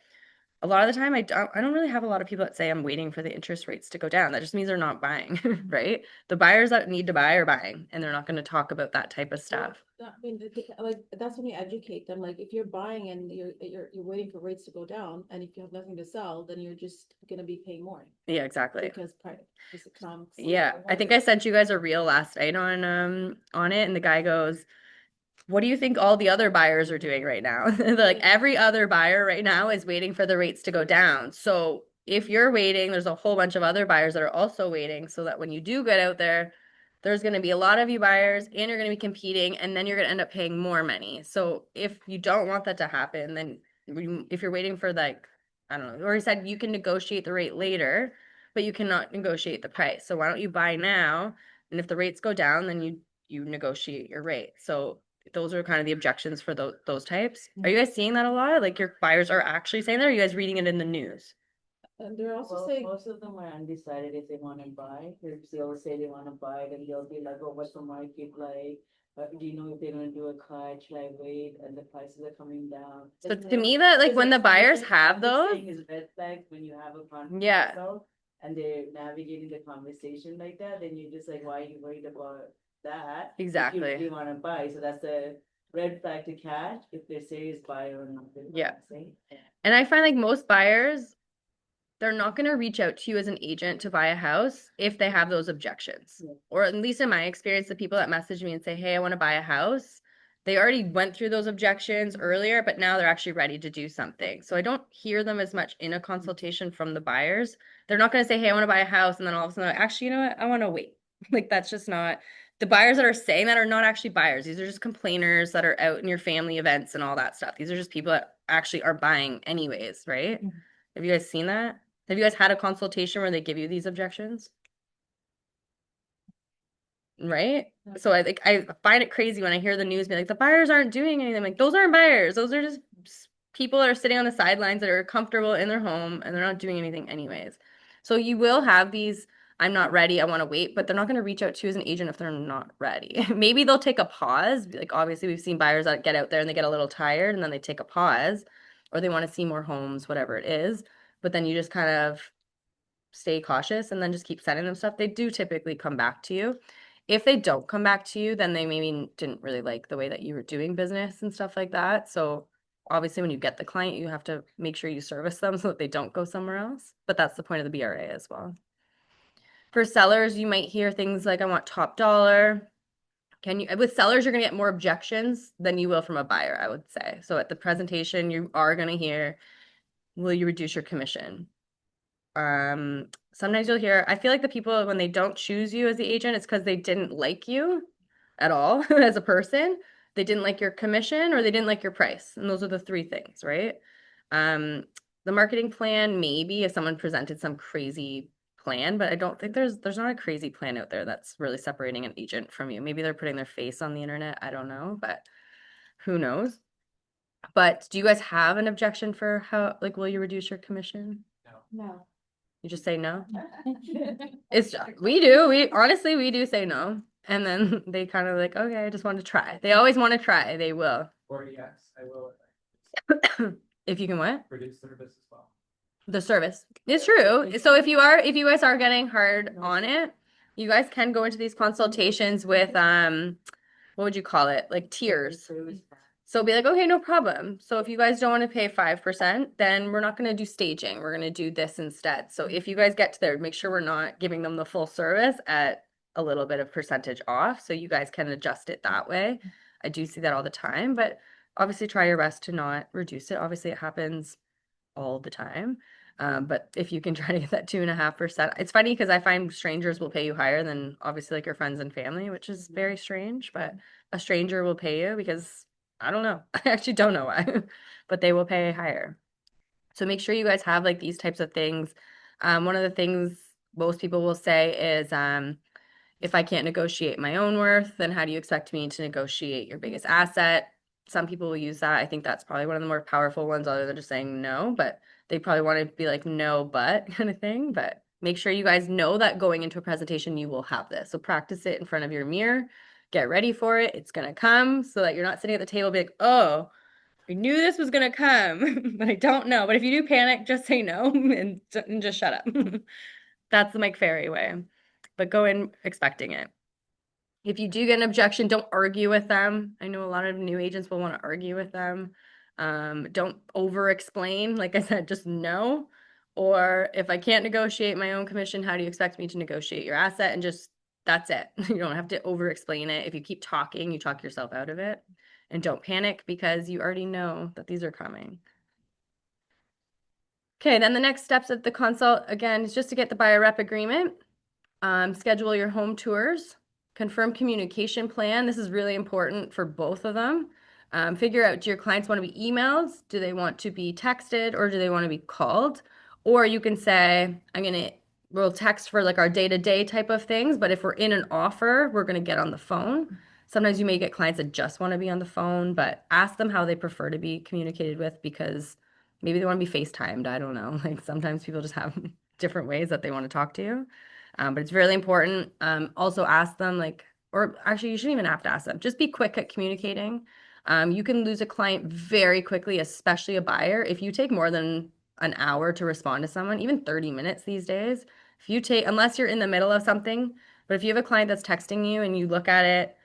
a lot of the time I don't really have a lot of people that say I'm waiting for the interest rates to go down. That just means they're not buying, right? The buyers that need to buy are buying and they're not going to talk about that type of stuff. I mean, like, that's when you educate them, like, if you're buying and you're waiting for rates to go down, and if you have nothing to sell, then you're just gonna be paying more. Yeah, exactly. Because price, economics. Yeah, I think I sent you guys a reel last night on it, and the guy goes, "What do you think all the other buyers are doing right now?" They're like, every other buyer right now is waiting for the rates to go down. So if you're waiting, there's a whole bunch of other buyers that are also waiting, so that when you do get out there, there's going to be a lot of you buyers, and you're going to be competing, and then you're going to end up paying more money. So if you don't want that to happen, then if you're waiting for like, I don't know, or he said you can negotiate the rate later, but you cannot negotiate the price. So why don't you buy now? And if the rates go down, then you negotiate your rate. So those are kind of the objections for those types. Are you guys seeing that a lot? Like your buyers are actually saying that, or are you guys reading it in the news? And they're also Well, saying, most of them are undecided if they wanna buy, if they'll say they wanna buy, then they'll be like, oh, what's the market like? Do you know if they're gonna do a cut, should I wait, and the prices are coming down? So to me, that like when the buyers have those, Is red flags when you have a conversation. yeah, And they're navigating the conversation like that, then you're just like, why are you worried about that? If exactly. you really wanna buy, so that's a red flag to catch if they're serious buyer or not. Yeah. And I find like most buyers, they're not going to reach out to you as an agent to buy a house if they have those objections. Yeah. Or at least in my experience, the people that message me and say, hey, I want to buy a house, they already went through those objections earlier, but now they're actually ready to do something. So I don't hear them as much in a consultation from the buyers. They're not going to say, hey, I want to buy a house. And then all of a sudden, actually, you know what? I want to wait. Like, that's just not the buyers that are saying that are not actually buyers. These are just complainers that are out in your family events and all that stuff. These are just people that actually are buying anyways, right? Mhm. Have you guys seen that? Have you guys had a consultation where they give you these objections? Right? So I think I find it crazy when I hear the news be like, the buyers aren't doing anything. Like, those aren't buyers. Those are just people that are sitting on the sidelines that are comfortable in their home and they're not doing anything anyways. So you will have these, I'm not ready, I want to wait, but they're not going to reach out to you as an agent if they're not ready. Maybe they'll take a pause. Like, obviously, we've seen buyers that get out there and they get a little tired and then they take a pause or they want to see more homes, whatever it is. But then you just kind of stay cautious and then just keep sending them stuff. They do typically come back to you. If they don't come back to you, then they maybe didn't really like the way that you were doing business and stuff like that. So obviously when you get the client, you have to make sure you service them so that they don't go somewhere else. But that's the point of the BRA as well. For sellers, you might hear things like, I want top dollar. With sellers, you're gonna get more objections than you will from a buyer, I would say. So at the presentation, you are gonna hear, will you reduce your commission? Sometimes you'll hear, I feel like the people, when they don't choose you as the agent, it's because they didn't like you at all as a person. They didn't like your commission or they didn't like your price. And those are the three things, right? The marketing plan, maybe if someone presented some crazy plan, but I don't think there's not a crazy plan out there that's really separating an agent from you. Maybe they're putting their face on the internet. I don't know, but who knows? But do you guys have an objection for how, like, will you reduce your commission? No. You just say no? We honestly, we do say no. And then they kind of like, okay, I just want to try. They always want to try. They will. Or yes, I will. If you can what? Reduce service as well. The service. It's true. So if you guys are getting hard on it, you guys can go into these consultations with what would you call it? Like tiers. So be like, okay, no problem. So if you guys don't want to pay 5%, then we're not going to do staging. We're going to do this instead. So if you guys get to there, make sure we're not giving them the full service at a little bit of percentage off. So you guys can adjust it that way. I do see that all the time, but obviously try your best to not reduce it. Obviously it happens all the time. But if you can try to get that 2.5%, it's funny because I find strangers will pay you higher than obviously like your friends and family, which is very strange, but a stranger will pay you because I don't know. I actually don't know why, but they will pay higher. So make sure you guys have like these types of things. One of the things most people will say is, if I can't negotiate my own worth, then how do you expect me to negotiate your biggest asset? Some people will use that. I think that's probably one of the more powerful ones, other than just saying no, but they probably want to be like, no, but kind of thing. But make sure you guys know that going into a presentation, you will have this. So practice it in front of your mirror, get ready for it. It's going to come so that you're not sitting at the table be like, oh, I knew this was going to come, but I don't know. But if you do panic, just say no and just shut up. That's the Mike Ferry way, but go in expecting it. If you do get an objection, don't argue with them. I know a lot of new agents will want to argue with them. Don't over explain. Like I said, just no. Or if I can't negotiate my own commission, how do you expect me to negotiate your asset? And just that's it. You don't have to over explain it. If you keep talking, you talk yourself out of it. And don't panic because you already know that these are coming. Okay, then the next steps of the consult, again, is just to get the buyer rep agreement, schedule your home tours, confirm communication plan. This is really important for both of them. Figure out, do your clients want to be emailed? Do they want to be texted or do they want to be called? Or you can say, we'll text for like our day-to-day type of things, but if we're in an offer, we're going to get on the phone. Sometimes you may get clients that just want to be on the phone, but ask them how they prefer to be communicated with because maybe they want to be FaceTimed. I don't know. Like sometimes people just have different ways that they want to talk to you. But it's really important. Also ask them like, or actually you shouldn't even have to ask them. Just be quick at communicating. You can lose a client very quickly, especially a buyer. If you take more than an hour to respond to someone, even 30 minutes these days, if you take, unless you're in the middle of something, but if you have a client that's texting you and you look at it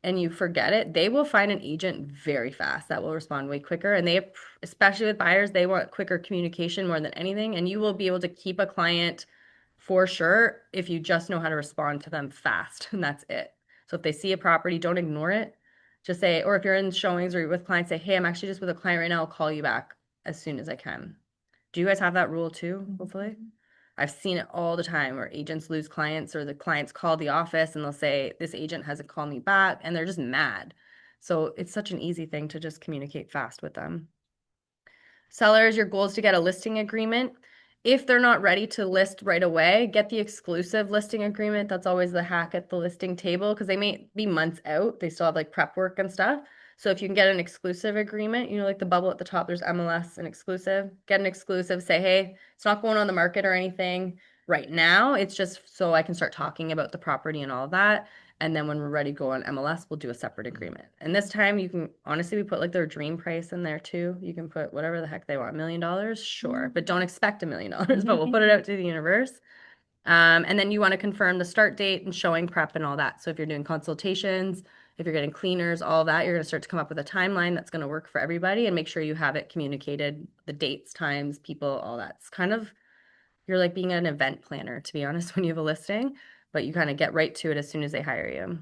and you forget it, they will find an agent very fast that will respond way quicker. And they, especially with buyers, they want quicker communication more than anything. And you will be able to keep a client for sure if you just know how to respond to them fast. And that's it. So if they see a property, don't ignore it. Just say, or if you're in showings or you're with clients, say, hey, I'm actually just with a client right now. I'll call you back as soon as I can. Do you guys have that rule too, hopefully? I've seen it all the time where agents lose clients or the clients call the office and they'll say, this agent hasn't called me back, and they're just mad. So it's such an easy thing to just communicate fast with them. Sellers, your goal is to get a listing agreement. If they're not ready to list right away, get the exclusive listing agreement. That's always the hack at the listing table because they may be months out. They still have like prep work and stuff. So if you can get an exclusive agreement, like the bubble at the top, there's MLS and exclusive. Get an exclusive, say, hey, it's not going on the market or anything right now. It's just so I can start talking about the property and all of that. And then when we're ready to go on MLS, we'll do a separate agreement. And this time you can, honestly, we put like their dream price in there too. You can put whatever the heck they want, $1 million, sure, but don't expect $1 million, but we'll put it out to the universe. And then you want to confirm the start date and showing prep and all that. So if you're doing consultations, if you're getting cleaners, all that, you're going to start to come up with a timeline that's going to work for everybody and make sure you have it communicated, the dates, times, people, all that. It's kind of, you're like being an event planner, to be honest, when you have a listing, but you kind of get right to it as soon as they hire you.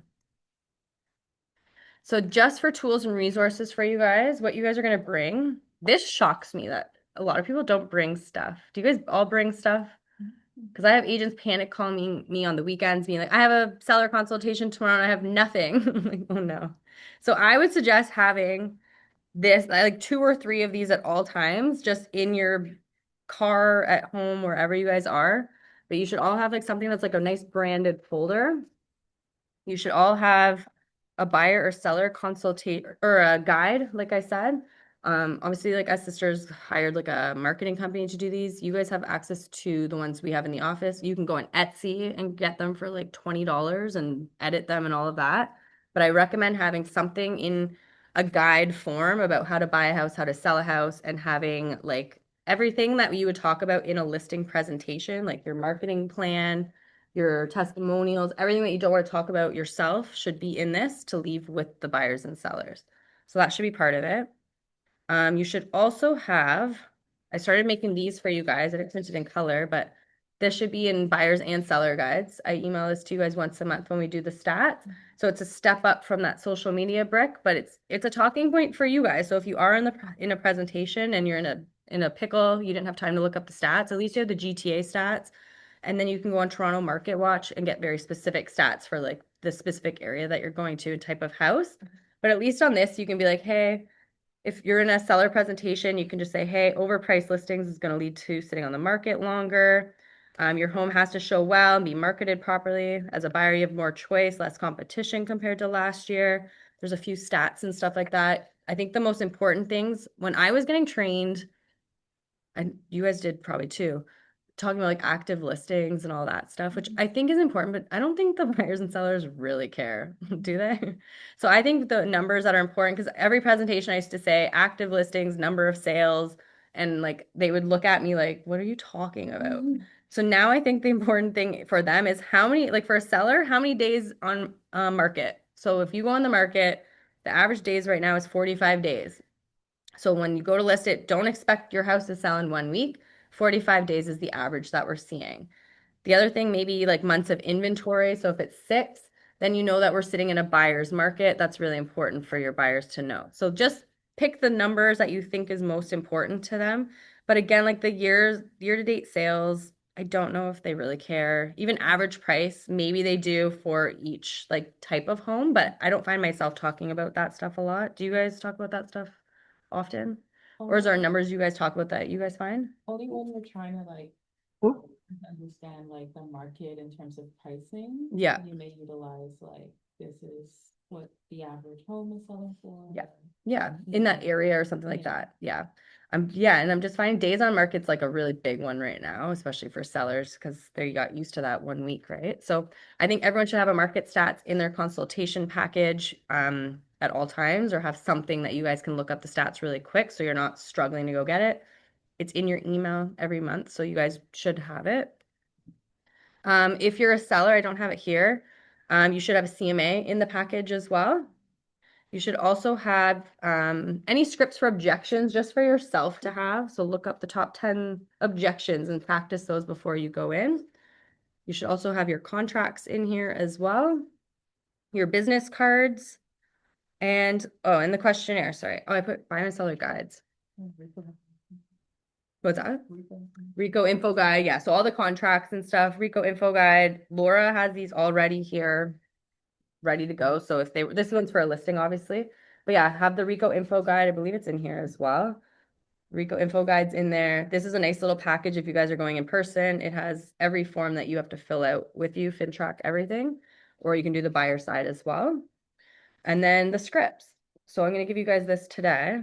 So just for tools and resources for you guys, what you guys are going to bring, this shocks me that a lot of people don't bring stuff. Do you guys all bring stuff? Because I have agents panic calling me on the weekends, being like, I have a seller consultation tomorrow and I have nothing. I'm like, oh no. So I would suggest having this, like 2 or 3 of these at all times, just in your car, at home, wherever you guys are. But you should all have like something that's like a nice branded folder. You should all have a buyer or seller consultate or a guide, like I said. Obviously, like us sisters hired like a marketing company to do these. You guys have access to the ones we have in the office. You can go on Etsy and get them for like $20 and edit them and all of that. But I recommend having something in a guide form about how to buy a house, how to sell a house, and having like everything that you would talk about in a listing presentation, like your marketing plan, your testimonials, everything that you don't want to talk about yourself should be in this to leave with the buyers and sellers. So that should be part of it. You should also have, I started making these for you guys. I didn't print it in color, but this should be in buyers and seller guides. I email this to you guys once a month when we do the stats. So it's a step up from that social media brick, but it's a talking point for you guys. So if you are in a presentation and you're in a pickle, you didn't have time to look up the stats, at least you have the GTA stats. And then you can go on Toronto Market Watch and get very specific stats for like the specific area that you're going to, type of house. But at least on this, you can be like, hey, if you're in a seller presentation, you can just say, hey, overpriced listings is going to lead to sitting on the market longer. Your home has to show well and be marketed properly. As a buyer, you have more choice, less competition compared to last year. There's a few stats and stuff like that. I think the most important things when I was getting trained, and you guys did probably too, talking about like active listings and all that stuff, which I think is important, but I don't think the buyers and sellers really care, do they? So I think the numbers that are important, because every presentation I used to say active listings, number of sales, and like they would look at me like, what are you talking about? So now I think the important thing for them is how many, like for a seller, how many days on market. So if you go on the market, the average days right now is 45 days. So when you go to list it, don't expect your house to sell in 1 week. 45 days is the average that we're seeing. The other thing, maybe like months of inventory. So if it's 6, then you know that we're sitting in a buyer's market. That's really important for your buyers to know. So just pick the numbers that you think is most important to them. But again, like the year-to-date sales, I don't know if they really care. Even average price, maybe they do for each like type of home, but I don't find myself talking about that stuff a lot. Do you guys talk about that stuff often? Or is there numbers you guys talk about that you guys find? Only when we're trying to like understand like the market in terms of pricing. Yeah. You may utilize like, this is what the average home is selling for. Yeah. Yeah, in that area or something like that. Yeah. And I'm just finding days on market's like a really big one right now, especially for sellers, because they got used to that 1 week, right? So I think everyone should have a market stats in their consultation package at all times, or have something that you guys can look up the stats really quick so you're not struggling to go get it. It's in your email every month, so you guys should have it. If you're a seller, I don't have it here. You should have a CMA in the package as well. You should also have any scripts for objections just for yourself to have. So look up the top 10 objections and practice those before you go in. You should also have your contracts in here as well, your business cards, and the questionnaire. Sorry. Oh, I put buyer and seller guides. What's that? Rico info guide. Yeah. So all the contracts and stuff, Rico info guide. Laura has these already here ready to go. So if this one's for a listing, obviously. But yeah, have the Rico info guide. I believe it's in here as well. Rico info guide's in there. This is a nice little package if you guys are going in person. It has every form that you have to fill out with you, FinTrack, everything. Or you can do the buyer side as well. And then the scripts. So I'm going to give you guys this today.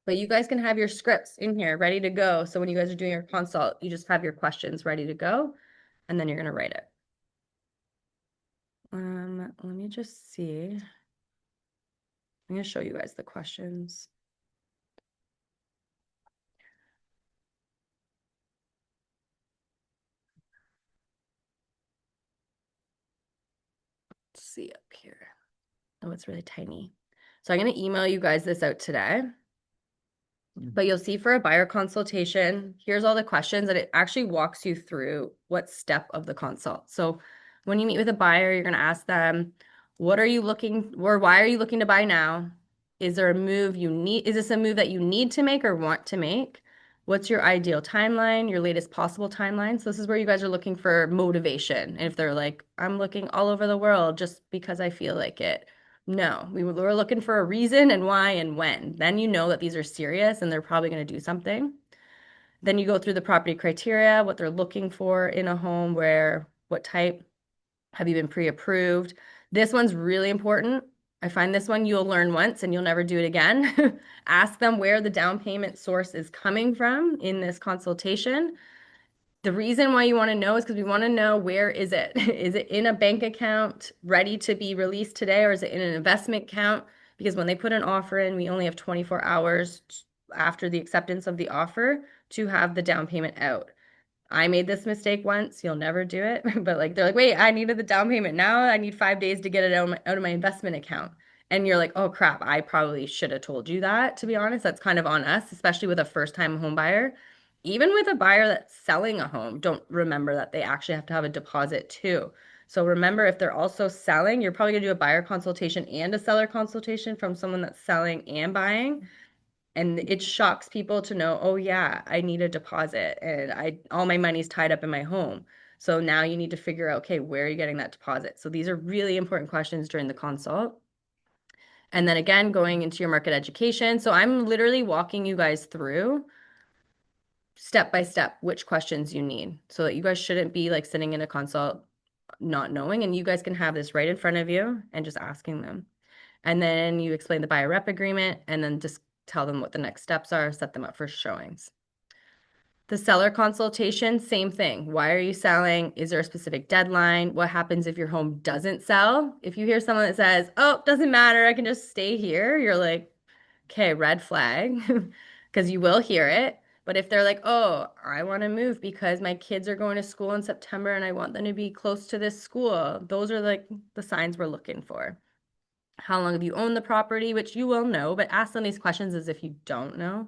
But you guys can have your scripts in here ready to go. So when you guys are doing your consult, you just have your questions ready to go. And then you're going to write it. Let me just see. I'm going to show you guys the questions. Let's see up here. Oh, it's really tiny. So I'm going to email you guys this out today. But you'll see for a buyer consultation, here's all the questions, and it actually walks you through what step of the consult. So when you meet with a buyer, you're going to ask them, what are you looking, or why are you looking to buy now? Is there a move you need? Is this a move that you need to make or want to make? What's your ideal timeline, your latest possible timeline? So this is where you guys are looking for motivation. And if they're like, I'm looking all over the world just because I feel like it. No, we're looking for a reason and why and when. Then you know that these are serious and they're probably going to do something. Then you go through the property criteria, what they're looking for in a home, what type, have you been pre-approved? This one's really important. I find this one you'll learn once and you'll never do it again. Ask them where the down payment source is coming from in this consultation. The reason why you want to know is because we want to know, where is it? Is it in a bank account ready to be released today, or is it in an investment account? because when they put an offer in, we only have 24 hours after the acceptance of the offer to have the down payment out. I made this mistake once. You'll never do it. But like they're like, wait, I needed the down payment now. I need 5 days to get it out of my investment account. And you're like, oh crap, I probably should have told you that, to be honest. That's kind of on us, especially with a first-time home buyer. Even with a buyer that's selling a home, don't remember that they actually have to have a deposit too. So remember, if they're also selling, you're probably gonna do a buyer consultation and a seller consultation from someone that's selling and buying. And it shocks people to know, oh yeah, I need a deposit and all my money's tied up in my home. So now you need to figure out, okay, where are you getting that deposit? So these are really important questions during the consult. And then again, going into your market education. So I'm literally walking you guys through step by step which questions you need so that you guys shouldn't be like sitting in a consult not knowing, and you guys can have this right in front of you and just asking them. And then you explain the buyer rep agreement and then just tell them what the next steps are, set them up for showings. The seller consultation, same thing. Why are you selling? Is there a specific deadline? What happens if your home doesn't sell? If you hear someone that says, oh, doesn't matter, I can just stay here, you're like, okay, red flag, because you will hear it. But if they're like, oh, I want to move because my kids are going to school in September and I want them to be close to this school, those are like the signs we're looking for. How long have you owned the property, which you will know, but ask them these questions as if you don't know.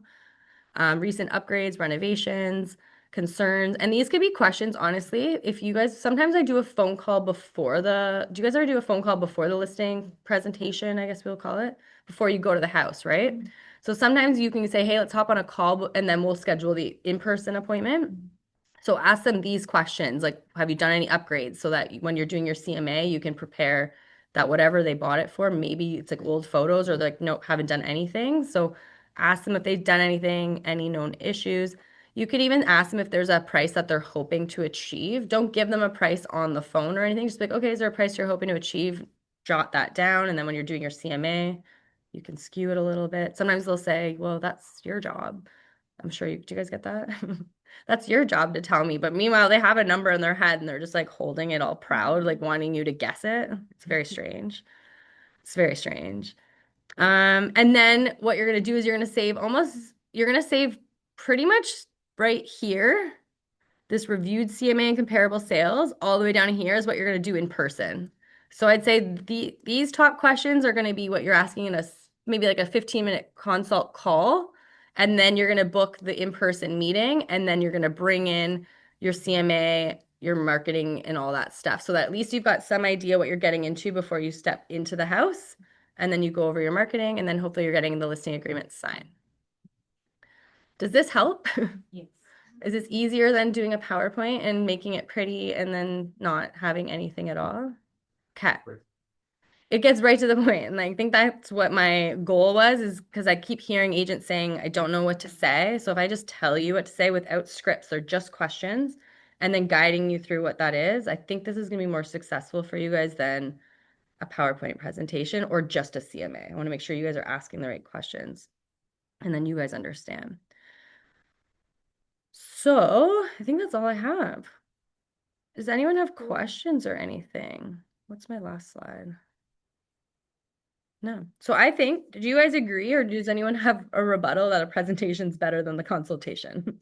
Recent upgrades, renovations, concerns. And these could be questions, honestly, if you guys, sometimes I do a phone call before do you guys ever do a phone call before the listing presentation, I guess we'll call it, before you go to the house, right? So sometimes you can say, hey, let's hop on a call and then we'll schedule the in-person appointment. So ask them these questions, like, have you done any upgrades so that when you're doing your CMA, you can prepare that whatever they bought it for, maybe it's like old photos or they're like, nope, haven't done anything. So ask them if they've done anything, any known issues. You could even ask them if there's a price that they're hoping to achieve. Don't give them a price on the phone or anything. Just be like, okay, is there a price you're hoping to achieve? Jot that down. And then when you're doing your CMA, you can skew it a little bit. Sometimes they'll say, well, that's your job. I'm sure do you guys get that? That's your job to tell me. But meanwhile, they have a number in their head and they're just like holding it all proud, like wanting you to guess it. It's very strange. It's very strange. And then what you're gonna do is you're gonna save pretty much right here. This reviewed CMA and comparable sales all the way down here is what you're gonna do in person. So I'd say these top questions are gonna be what you're asking in maybe like a 15-minute consult call. And then you're gonna book the in-person meeting, and then you're gonna bring in your CMA, your marketing, and all that stuff. So that at least you've got some idea what you're getting into before you step into the house. And then you go over your marketing, and then hopefully you're getting the listing agreement signed. Does this help? Yes. Is this easier than doing a PowerPoint and making it pretty and then not having anything at all? Okay. It gets right to the point. And I think that's what my goal was, is because I keep hearing agents saying, I don't know what to say. So if I just tell you what to say without scripts, they're just questions, and then guiding you through what that is, I think this is going to be more successful for you guys than a PowerPoint presentation or just a CMA. I want to make sure you guys are asking the right questions and then you guys understand. So I think that's all I have. Does anyone have questions or anything? What's my last slide? No. So I think, do you guys agree, or does anyone have a rebuttal that a presentation is better than the consultation?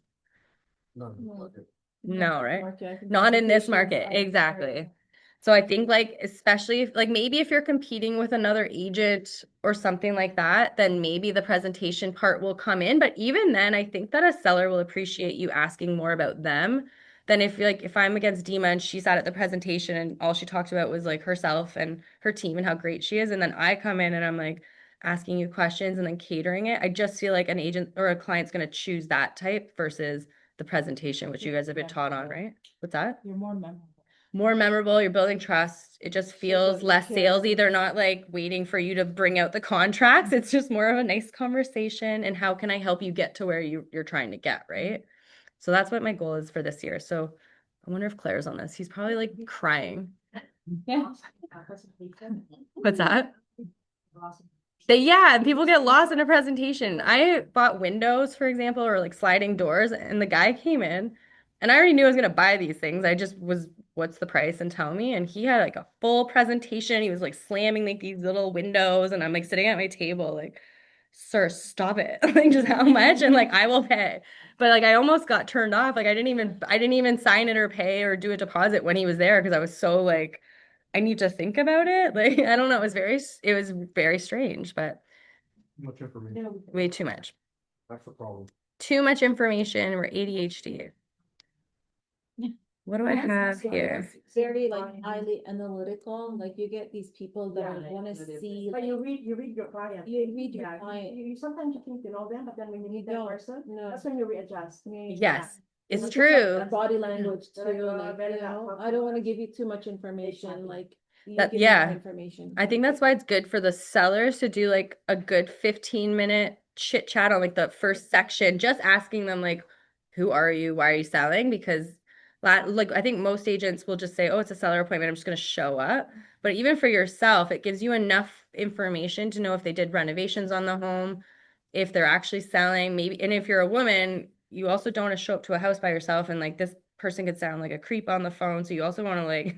No, No, right? Market, I think Not in this consultations market, are- exactly. So I think like, especially if like maybe if you're competing with another agent or something like that, then maybe the presentation part will come in. But even then, I think that a seller will appreciate you asking more about them than if I'm against Dima and she sat at the presentation and all she talked about was like herself and her team and how great she is. And then I come in and I'm like asking you questions and then catering it. I just feel like an agent or a client's going to choose that type versus the presentation, which you guys have been taught on, right? What's that? You're more memorable. More memorable, you're building trust. It just feels you less care. salesy. They're not like waiting for you to bring out the contracts. It's just more of a nice conversation and how can I help you get to where you're trying to get, right? So that's what my goal is for this year. So I wonder if Claire's on this. He's probably like crying. Yeah. What's that? Yeah, and people get lost in a presentation. I bought windows, for example, or like sliding doors, and the guy came in, and I already knew I was gonna buy these things. I just was what's the price and tell me. And he had like a full presentation. He was like slamming like these little windows, and I'm like sitting at my table, like, sir, stop it. Like, just how much? And like, I will pay. But like, I almost got turned off. Like, I didn't even sign it or pay or do a deposit when he was there because I was so like, I need to think about it. Like, I don't know. It was very strange, but Much information. way too much. That's the problem. Too much information. We're ADHD. What do I have here? Very like highly analytical, like you get these people that Yeah, wanna it is. see, But like, you read your client. you read your Yeah, client. sometimes you think you know them, but then when you meet that don't, person, no. that's when you readjust. Yes, You it's look at true. their body language too, Like, like, very you know, not I don't wanna give you too much information, Exactly. like. You That- give me more yeah. information. I think that's why it's good for the sellers to do like a good 15-minute chit chat on like the first section, just asking them like, who are you? Why are you selling? Because like I think most agents will just say, oh, it's a seller appointment. I'm just going to show up. But even for yourself, it gives you enough information to know if they did renovations on the home, if they're actually selling, maybe. And if you're a woman, you also don't want to show up to a house by yourself and like this person could sound like a creep on the phone. So you also want to like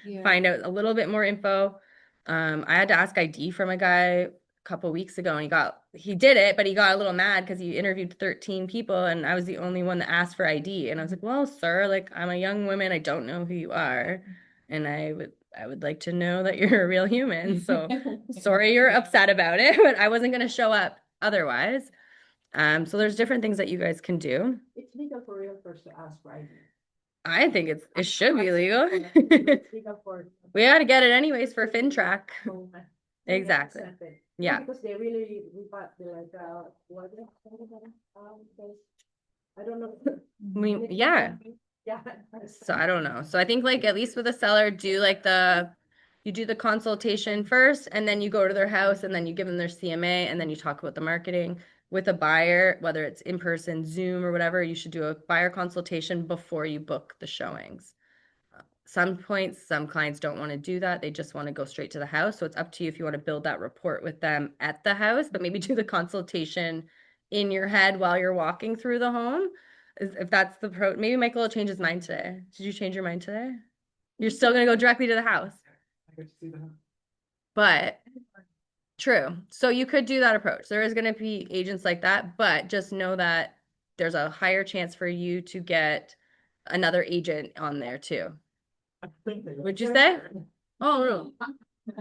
Yeah. find out a little bit more info. I had to ask ID from a guy a couple weeks ago and he did it, but he got a little mad because he interviewed 13 people and I was the only one that asked for ID. And I was like, well, sir, like I'm a young woman, I don't know who you are. And I would like to know that you're a real human. So sorry you're upset about it, but I wasn't gonna show up otherwise. So there's different things that you guys can do. It's legal for realtors to ask for ID. I think it should be legal. It's legal for. We ought to get it anyways for FinTrack. Exactly. Yeah. Because they really, they're like, what? I don't know. Yeah. Yeah. So I don't know. So I think like at least with a seller, you do the consultation first and then you go to their house and then you give them their CMA and then you talk about the marketing. With a buyer, whether it's in person, Zoom or whatever, you should do a buyer consultation before you book the showings. Some clients don't want to do that. They just want to go straight to the house. So it's up to you if you want to build that rapport with them at the house, but maybe do the consultation in your head while you're walking through the home. If that's maybe Michael will change his mind today. Did you change your mind today? You're still gonna go directly to the house. I get to see that. But true. So you could do that approach. There is gonna be agents like that, but just know that there's a higher chance for you to get another agent on there too. Would you say? Oh, no.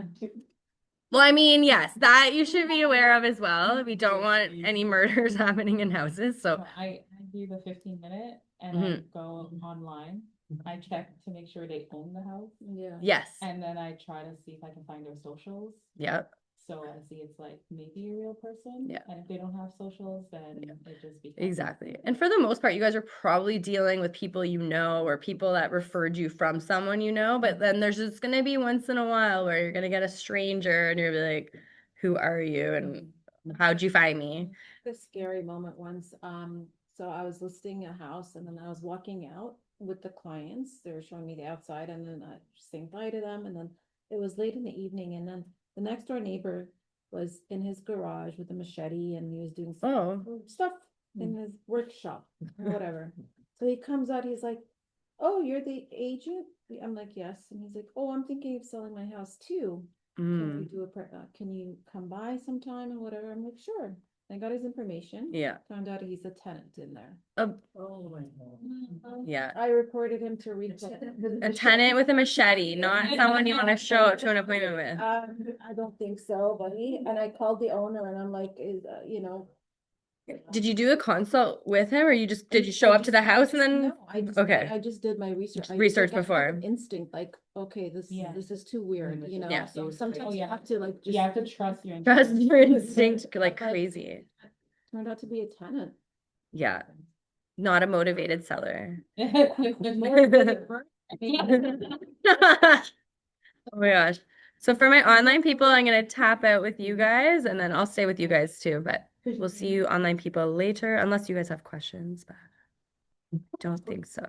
Well, I mean, yes, that you should be aware of as well. We don't want any murders happening in houses, so. So I do the 15-minute and Mm-hmm. I go online. I check to make sure they own the house. Yeah. Yes, And then I try to see if I can find their socials. yep, So I see it's like maybe a real person. Yeah. And if they don't have socials, then it just becomes. exactly. And for the most part, you guys are probably dealing with people you know or people that referred you from someone you know, but then there's just gonna be once in a while where you're gonna get a stranger and you're like, who are you and how'd you find me? A scary moment once, so I was listing a house and then I was walking out with the clients, they were showing me the outside and then I just saying bye to them and then it was late in the evening and then the next door neighbor was in his garage with a machete and he was doing Oh, stuff in his workshop or whatever. So he comes out, he's like, oh, you're the agent? I'm like, yes. And he's like, oh, I'm thinking of selling my house too. Can you can you come by sometime and whatever? I'm like, sure. I got his information. yeah. Found out he's a tenant in there. Oh my God. Yeah. I reported him to retail. A tenant with a machete, not someone you want to show up to an appointment with. I don't think so, buddy. And I called the owner and I'm like, is, Did you do a consult with him or did you show up to the house and then? No, Okay. I just did my research. Research I have before. an instinct, like, okay, Yeah. this is too weird, you know? Yeah. So sometimes Oh, you yeah. have to like just. You have to trust your. Trust your instinct like Like- crazy. Turned out to be a tenant. Yeah. Not a motivated seller. Oh my gosh. So for my online people, I'm going to tap out with you guys and then I'll stay with you guys too, but we'll see you online people later unless you guys have questions, but don't think so.